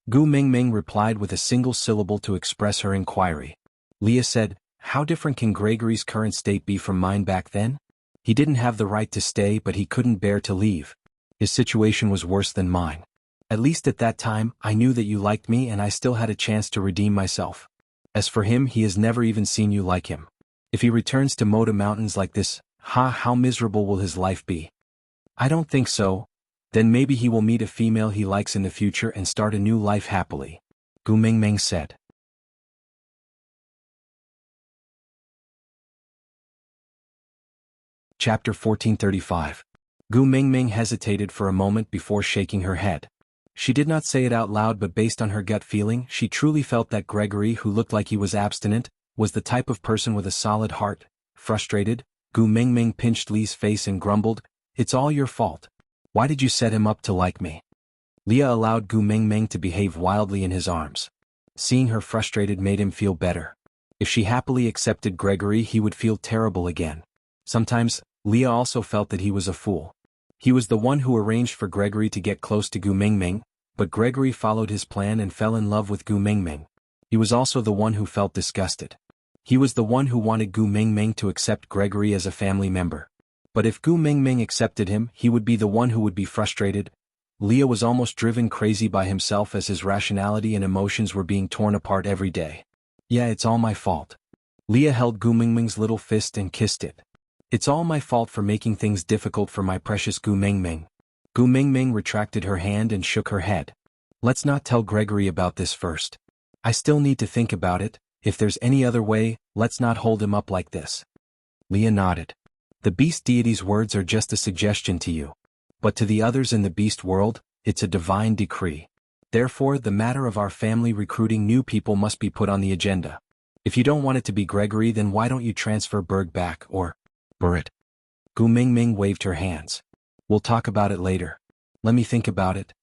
Gu Mingming replied with a single syllable to express her inquiry. Leah said, How different can Gregory's current state be from mine back then? He didn't have the right to stay, but he couldn't bear to leave. His situation was worse than mine. At least at that time, I knew that you liked me and I still had a chance to redeem myself. As for him, he has never even seen you like him. If he returns to Moda Mountains like this, how miserable will his life be? I don't think so. Then maybe he will meet a female he likes in the future and start a new life happily. Gu Mingming said. Chapter 1435. Gu Mingming hesitated for a moment before shaking her head. She did not say it out loud, but based on her gut feeling, she truly felt that Gregory, who looked like he was abstinent, was the type of person with a solid heart. Frustrated, Gu Mingming pinched Li's face and grumbled, It's all your fault. Why did you set him up to like me? Leah allowed Gu Mingming to behave wildly in his arms. Seeing her frustrated made him feel better. If she happily accepted Gregory, he would feel terrible again. Sometimes, Leah also felt that he was a fool. He was the one who arranged for Gregory to get close to Gu Mingming, but Gregory followed his plan and fell in love with Gu Mingming. He was also the one who felt disgusted. He was the one who wanted Gu Mingming to accept Gregory as a family member. But if Gu Mingming accepted him, he would be the one who would be frustrated. Leah was almost driven crazy by himself as his rationality and emotions were being torn apart every day. Yeah, it's all my fault. Leah held Gu Mingming's little fist and kissed it. It's all my fault for making things difficult for my precious Gu Mingming. Gu Mingming retracted her hand and shook her head. Let's not tell Gregory about this first. I still need to think about it. If there's any other way, let's not hold him up like this. Leah nodded. The beast deity's words are just a suggestion to you. But to the others in the beast world, it's a divine decree. Therefore, the matter of our family recruiting new people must be put on the agenda. If you don't want it to be Gregory, then why don't you transfer Berg back, or Burrit? Gu Mingming waved her hands. We'll talk about it later. Let me think about it.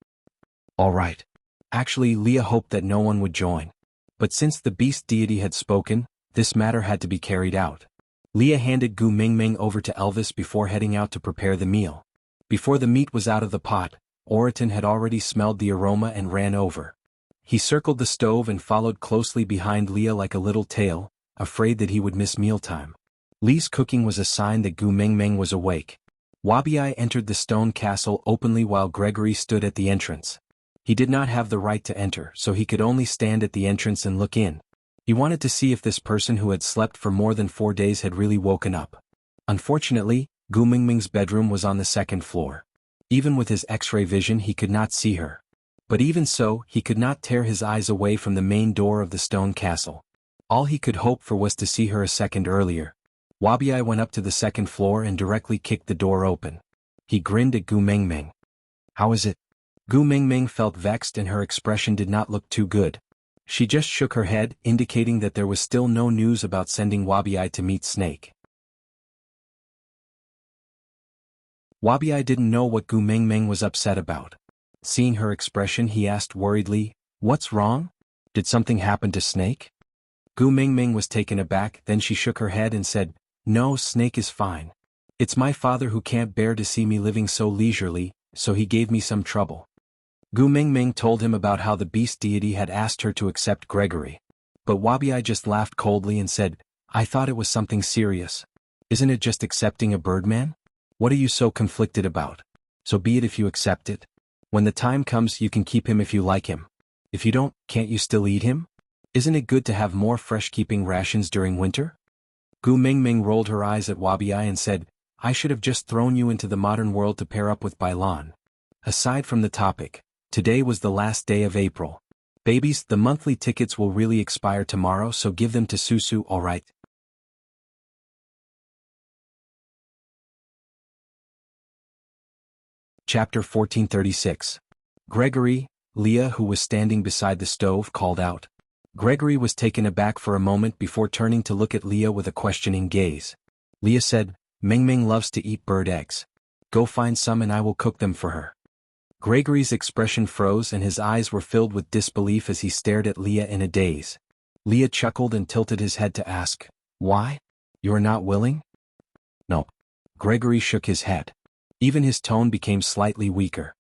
All right. Actually, Leah hoped that no one would join. But since the beast deity had spoken, this matter had to be carried out. Leah handed Gu Mingming over to Elvis before heading out to prepare the meal. Before the meat was out of the pot, Oriton had already smelled the aroma and ran over. He circled the stove and followed closely behind Leah like a little tail, afraid that he would miss mealtime. Li's cooking was a sign that Gu Mingming was awake. Wabiai entered the stone castle openly while Gregory stood at the entrance. He did not have the right to enter, so he could only stand at the entrance and look in. He wanted to see if this person who had slept for more than 4 days had really woken up. Unfortunately, Gu Mingming's bedroom was on the second floor. Even with his X-ray vision, he could not see her. But even so, he could not tear his eyes away from the main door of the stone castle. All he could hope for was to see her a second earlier. Wabiai went up to the second floor and directly kicked the door open. He grinned at Gu Mingming. How is it? Gu Mingming felt vexed and her expression did not look too good. She just shook her head, indicating that there was still no news about sending Wabiai to meet Snake. Wabiai didn't know what Gu Mingming was upset about. Seeing her expression, he asked worriedly, What's wrong? Did something happen to Snake? Gu Mingming was taken aback, then she shook her head and said, No, Snake is fine. It's my father who can't bear to see me living so leisurely, so he gave me some trouble. Gu Mingming told him about how the beast deity had asked her to accept Gregory. But Wabiai just laughed coldly and said, I thought it was something serious. Isn't it just accepting a birdman? What are you so conflicted about? So be it if you accept it. When the time comes, you can keep him if you like him. If you don't, can't you still eat him? Isn't it good to have more fresh-keeping rations during winter? Gu Mingming rolled her eyes at Wabiai and said, I should have just thrown you into the modern world to pair up with Bailan. Aside from the topic, today was the last day of April. Babies, the monthly tickets will really expire tomorrow, so give them to Susu, alright? Chapter 1436. Gregory, Leah, who was standing beside the stove, called out. Gregory was taken aback for a moment before turning to look at Leah with a questioning gaze. Leah said, Ming Ming loves to eat bird eggs. Go find some and I will cook them for her. Gregory's expression froze and his eyes were filled with disbelief as he stared at Leah in a daze. Leah chuckled and tilted his head to ask, "Why? You are not willing?" "No." Gregory shook his head. Even his tone became slightly weaker.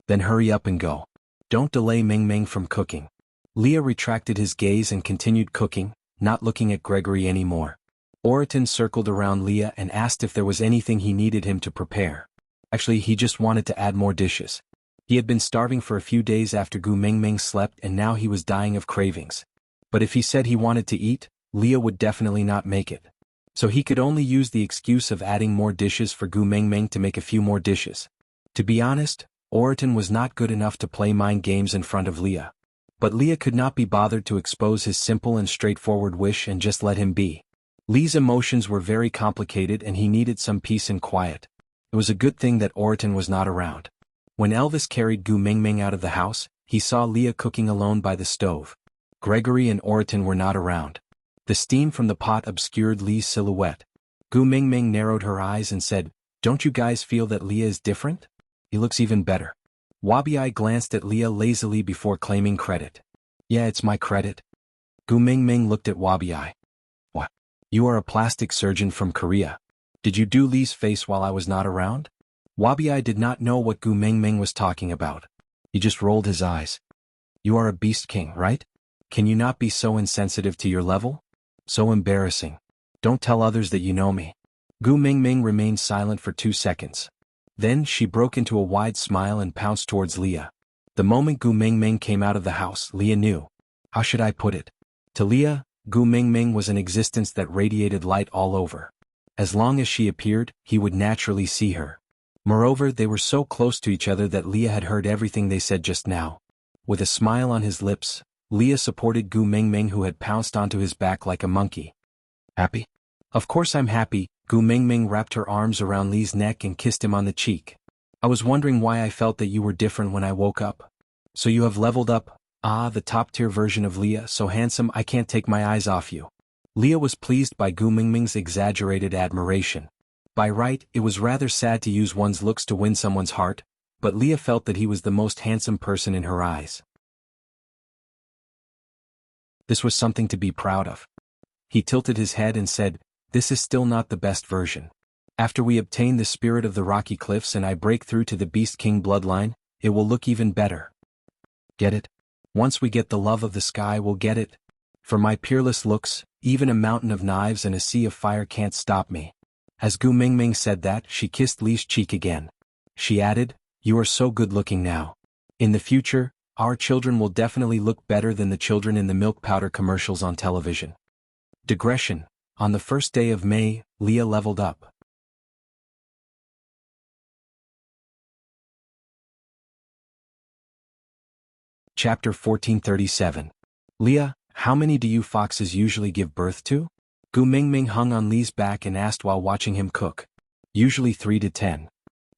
"Then hurry up and go. Don't delay Ming Ming from cooking." Leah retracted his gaze and continued cooking, not looking at Gregory anymore. Oriton circled around Leah and asked if there was anything he needed him to prepare. Actually, he just wanted to add more dishes. He had been starving for a few days after Gu Ming Ming slept and now he was dying of cravings. But if he said he wanted to eat, Leah would definitely not make it. So he could only use the excuse of adding more dishes for Gu Ming Ming to make a few more dishes. To be honest, Oriton was not good enough to play mind games in front of Leah. But Leah could not be bothered to expose his simple and straightforward wish and just let him be. Lee's emotions were very complicated and he needed some peace and quiet. It was a good thing that Oriton was not around. When Elvis carried Gu Ming Ming out of the house, he saw Leah cooking alone by the stove. Gregory and Oriton were not around. The steam from the pot obscured Lee's silhouette. Gu Ming Ming narrowed her eyes and said, "Don't you guys feel that Leah is different? He looks even better." Wabi glanced at Leah lazily before claiming credit. "Yeah, it's my credit." Gu Ming Ming looked at Wabi. "What? You are a plastic surgeon from Korea. Did you do Lee's face while I was not around?" Wabi did not know what Gu Ming Ming was talking about. He just rolled his eyes. "You are a beast king, right? Can you not be so insensitive to your level? So embarrassing. Don't tell others that you know me." Gu Ming Ming remained silent for 2 seconds. Then she broke into a wide smile and pounced towards Leah. The moment Gu Ming Ming came out of the house, Leah knew. How should I put it? To Leah, Gu Ming Ming was an existence that radiated light all over. As long as she appeared, he would naturally see her. Moreover, they were so close to each other that Leah had heard everything they said just now. With a smile on his lips, Leah supported Gu Ming Ming who had pounced onto his back like a monkey. "Happy?" "Of course I'm happy." Gu Ming Ming wrapped her arms around Lee's neck and kissed him on the cheek. "I was wondering why I felt that you were different when I woke up. So you have leveled up? Ah, the top-tier version of Leah, so handsome I can't take my eyes off you." Leah was pleased by Gu Ming Ming's exaggerated admiration. By right, it was rather sad to use one's looks to win someone's heart, but Leah felt that he was the most handsome person in her eyes. This was something to be proud of. He tilted his head and said, "This is still not the best version. After we obtain the spirit of the rocky cliffs and I break through to the Beast King bloodline, it will look even better. Get it? Once we get the love of the sky, we'll get it. For my peerless looks, even a mountain of knives and a sea of fire can't stop me." As Gu Ming Ming said that, she kissed Lee's cheek again. She added, "You are so good looking now. In the future, our children will definitely look better than the children in the milk powder commercials on television." Digression. On the first day of May, Leah leveled up. Chapter 1437. "Leah, how many do you foxes usually give birth to?" Gu Ming Ming hung on Lee's back and asked while watching him cook. "Usually 3 to 10.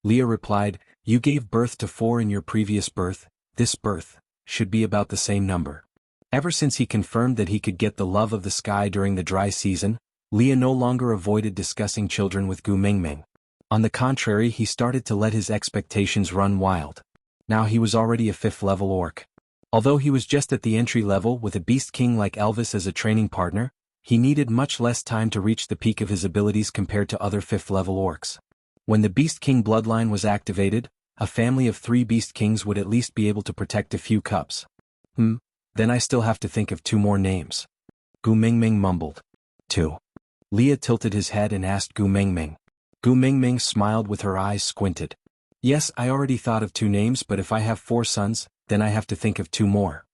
Leah replied, "You gave birth to 4 in your previous birth, this birth should be about the same number." Ever since he confirmed that he could get the love of the sky during the dry season, Leah no longer avoided discussing children with Gu Ming Ming. On the contrary, he started to let his expectations run wild. Now he was already a 5th-level orc. Although he was just at the entry level with a beast king like Elvis as a training partner, he needed much less time to reach the peak of his abilities compared to other 5th-level orcs. When the Beast King bloodline was activated, a family of 3 Beast Kings would at least be able to protect a few cubs. Then I still have to think of 2 more names. Gu Ming Ming mumbled. 2. Leah tilted his head and asked Gu Ming Ming. Gu Ming Ming smiled with her eyes squinted. "Yes, I already thought of 2 names, but if I have 4 sons, then I have to think of 2 more."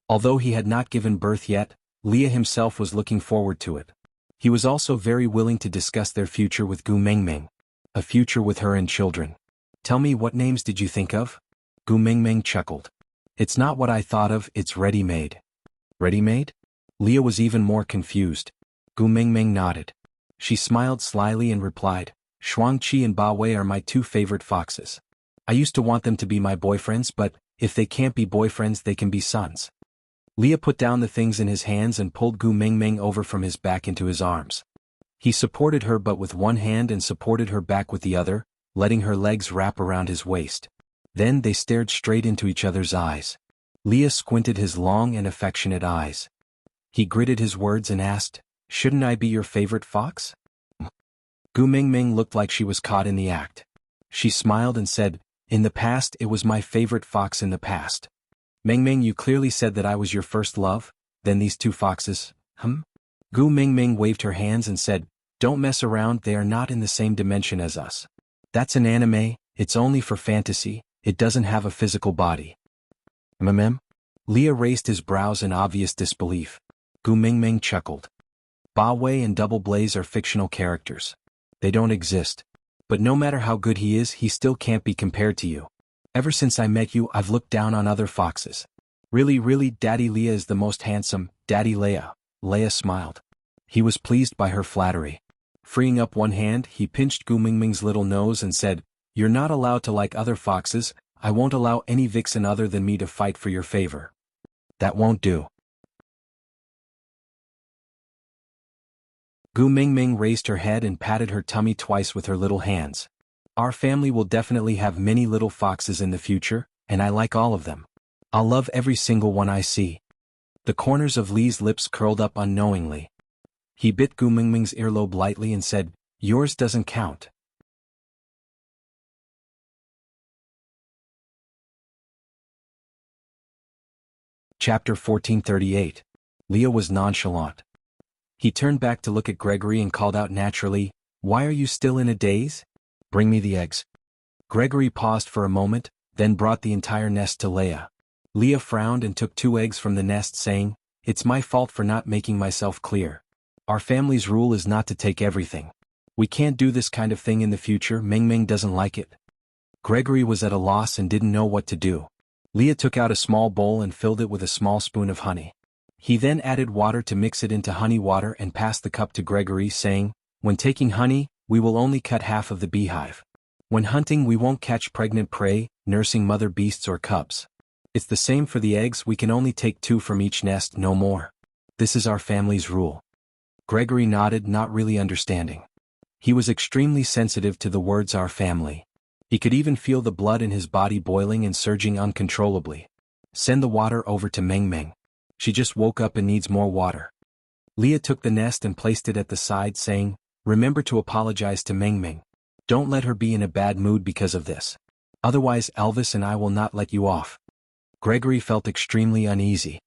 Although he had not given birth yet, Leah himself was looking forward to it. He was also very willing to discuss their future with Gu Ming Ming. A future with her and children. "Tell me, what names did you think of?" Gu Ming Ming chuckled. "It's not what I thought of, it's ready-made." "Ready-made?" Leah was even more confused. Gu Ming Ming nodded. She smiled slyly and replied, "Shuangqi and Ba Wei are my 2 favorite foxes. I used to want them to be my boyfriends, but if they can't be boyfriends, they can be sons." Leah put down the things in his hands and pulled Gu Ming Ming over from his back into his arms. He supported her but with one hand and supported her back with the other, letting her legs wrap around his waist. Then they stared straight into each other's eyes. Leah squinted his long and affectionate eyes. He gritted his words and asked, "Shouldn't I be your favorite fox?" Gu Mingming looked like she was caught in the act. She smiled and said, "In the past it was my favorite fox in the past." "Mingming, you clearly said that I was your first love, then these two foxes, Gu Mingming waved her hands and said, "Don't mess around, they are not in the same dimension as us. That's an anime, it's only for fantasy, it doesn't have a physical body." Leah raised his brows in obvious disbelief. Gu Mingming chuckled. Ba Wei and Double Blaze are fictional characters. They don't exist. But no matter how good he is, he still can't be compared to you. Ever since I met you, I've looked down on other foxes. Really, Daddy Leah is the most handsome, Daddy Leah. Leah smiled. He was pleased by her flattery. Freeing up one hand, he pinched Gu Mingming's little nose and said, "You're not allowed to like other foxes, I won't allow any vixen other than me to fight for your favor." "That won't do." Gu Mingming raised her head and patted her tummy twice with her little hands. "Our family will definitely have many little foxes in the future, and I like all of them. I'll love every single one I see." The corners of Lee's lips curled up unknowingly. He bit Gu Mingming's earlobe lightly and said, "Yours doesn't count." Chapter 1438. Leah was nonchalant. He turned back to look at Gregory and called out naturally, "Why are you still in a daze? Bring me the eggs." Gregory paused for a moment, then brought the entire nest to Leah. Leah frowned and took 2 eggs from the nest, saying, "It's my fault for not making myself clear. Our family's rule is not to take everything. We can't do this kind of thing in the future. Mingming doesn't like it." Gregory was at a loss and didn't know what to do. Leah took out a small bowl and filled it with a small spoon of honey. He then added water to mix it into honey water and passed the cup to Gregory, saying, "When taking honey, we will only cut half of the beehive. When hunting, we won't catch pregnant prey, nursing mother beasts or cubs. It's the same for the eggs, we can only take 2 from each nest, no more. This is our family's rule." Gregory nodded, not really understanding. He was extremely sensitive to the words "our family." He could even feel the blood in his body boiling and surging uncontrollably. "Send the water over to Mingming. She just woke up and needs more water." Leah took the nest and placed it at the side, saying, "Remember to apologize to Mingming. Don't let her be in a bad mood because of this. Otherwise Elvis and I will not let you off." Gregory felt extremely uneasy.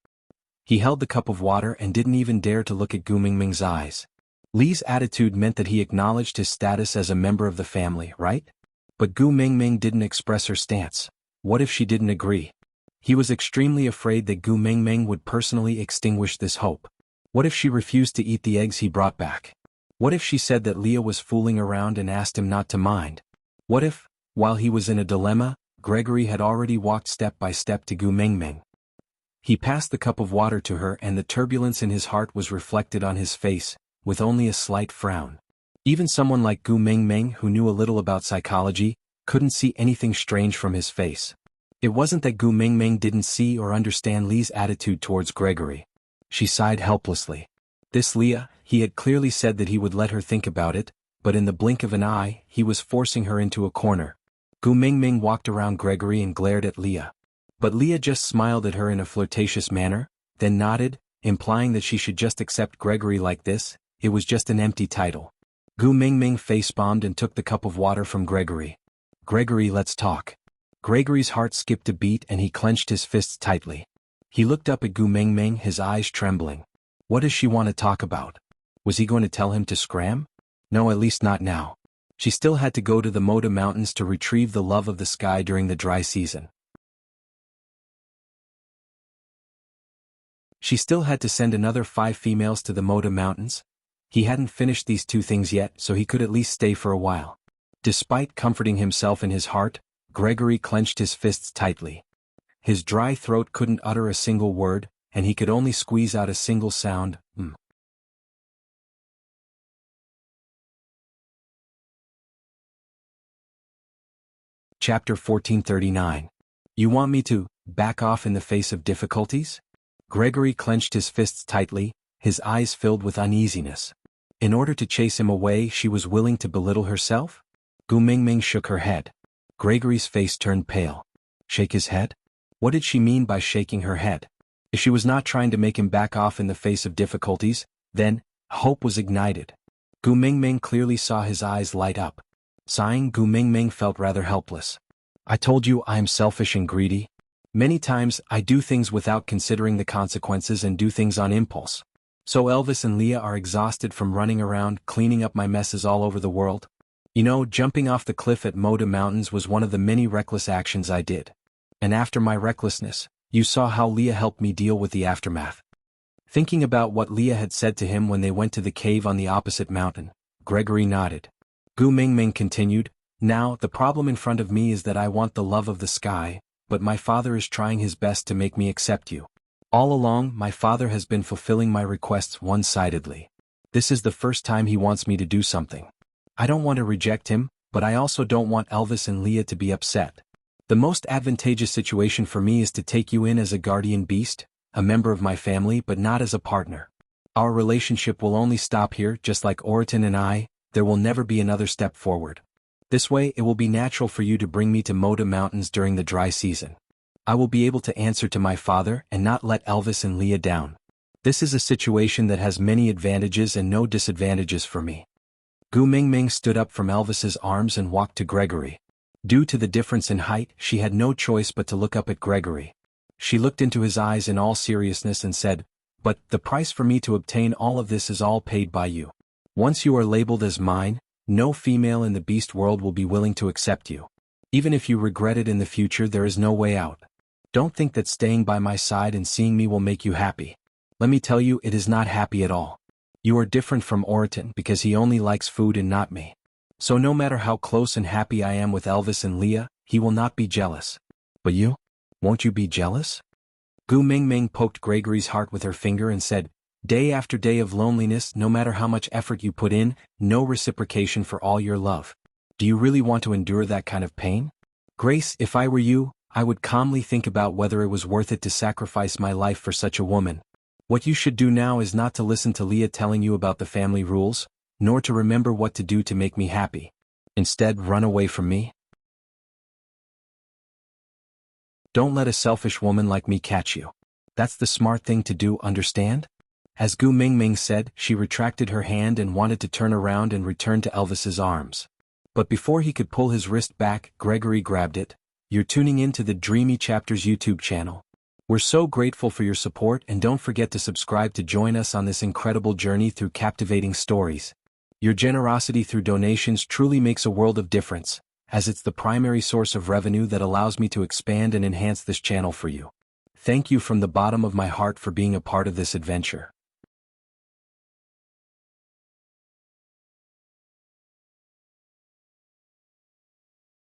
He held the cup of water and didn't even dare to look at Gu Mingming's eyes. Lee's attitude meant that he acknowledged his status as a member of the family, right? But Gu Mingming didn't express her stance. What if she didn't agree? He was extremely afraid that Gu Mingming would personally extinguish this hope. What if she refused to eat the eggs he brought back? What if she said that Leah was fooling around and asked him not to mind? What if, while he was in a dilemma, Gregory had already walked step by step to Gu Mingming? He passed the cup of water to her and the turbulence in his heart was reflected on his face, with only a slight frown. Even someone like Gu Mingming, who knew a little about psychology, couldn't see anything strange from his face. It wasn't that Gu Mingming didn't see or understand Lee's attitude towards Gregory. She sighed helplessly. This Leah, he had clearly said that he would let her think about it, but in the blink of an eye, he was forcing her into a corner. Gu Mingming walked around Gregory and glared at Leah. But Leah just smiled at her in a flirtatious manner, then nodded, implying that she should just accept Gregory like this. It was just an empty title. Gu Mingming face-bombed and took the cup of water from Gregory. "Gregory, let's talk." Gregory's heart skipped a beat and he clenched his fists tightly. He looked up at Gu Mingming, his eyes trembling. What does she want to talk about? Was he going to tell him to scram? No, at least not now. She still had to go to the Moda Mountains to retrieve the love of the sky during the dry season. She still had to send another 5 females to the Moda Mountains. He hadn't finished these 2 things yet, so he could at least stay for a while. Despite comforting himself in his heart, Gregory clenched his fists tightly. His dry throat couldn't utter a single word, and he could only squeeze out a single sound, Chapter 1439. You want me to back off in the face of difficulties? Gregory clenched his fists tightly, his eyes filled with uneasiness. In order to chase him away, she was willing to belittle herself? Gu Mingming shook her head. Gregory's face turned pale. Shake his head? What did she mean by shaking her head? If she was not trying to make him back off in the face of difficulties, then hope was ignited. Gu Mingming clearly saw his eyes light up. Sighing, Gu Mingming felt rather helpless. I told you I am selfish and greedy. Many times I do things without considering the consequences and do things on impulse. So Elvis and Leah are exhausted from running around cleaning up my messes all over the world. You know, jumping off the cliff at Moda Mountains was one of the many reckless actions I did. And after my recklessness, you saw how Leah helped me deal with the aftermath. Thinking about what Leah had said to him when they went to the cave on the opposite mountain, Gregory nodded. Gu Mingming continued, Now, the problem in front of me is that I want the love of the sky, but my father is trying his best to make me accept you. All along, my father has been fulfilling my requests one-sidedly. This is the first time he wants me to do something. I don't want to reject him, but I also don't want Elvis and Leah to be upset. The most advantageous situation for me is to take you in as a guardian beast, a member of my family, but not as a partner. Our relationship will only stop here, just like Oriton and I. There will never be another step forward. This way, it will be natural for you to bring me to Moda Mountains during the dry season. I will be able to answer to my father and not let Elvis and Leah down. This is a situation that has many advantages and no disadvantages for me. Gu Mingming stood up from Elvis's arms and walked to Gregory. Due to the difference in height, she had no choice but to look up at Gregory. She looked into his eyes in all seriousness and said, But the price for me to obtain all of this is all paid by you. Once you are labeled as mine, no female in the beast world will be willing to accept you. Even if you regret it in the future, there is no way out. Don't think that staying by my side and seeing me will make you happy. Let me tell you, it is not happy at all. You are different from Oriton because he only likes food and not me. So no matter how close and happy I am with Elvis and Leah, he will not be jealous. But you? Won't you be jealous? Gu Mingming poked Gregory's heart with her finger and said, Day after day of loneliness, no matter how much effort you put in, no reciprocation for all your love. Do you really want to endure that kind of pain? Grace, if I were you, I would calmly think about whether it was worth it to sacrifice my life for such a woman. What you should do now is not to listen to Leah telling you about the family rules, nor to remember what to do to make me happy. Instead, run away from me. Don't let a selfish woman like me catch you. That's the smart thing to do, understand? As Gu Mingming said, she retracted her hand and wanted to turn around and return to Elvis's arms. But before he could pull his wrist back, Gregory grabbed it. You're tuning in to the Dreamy Chapters YouTube channel. We're so grateful for your support, and don't forget to subscribe to join us on this incredible journey through captivating stories. Your generosity through donations truly makes a world of difference, as it's the primary source of revenue that allows me to expand and enhance this channel for you. Thank you from the bottom of my heart for being a part of this adventure.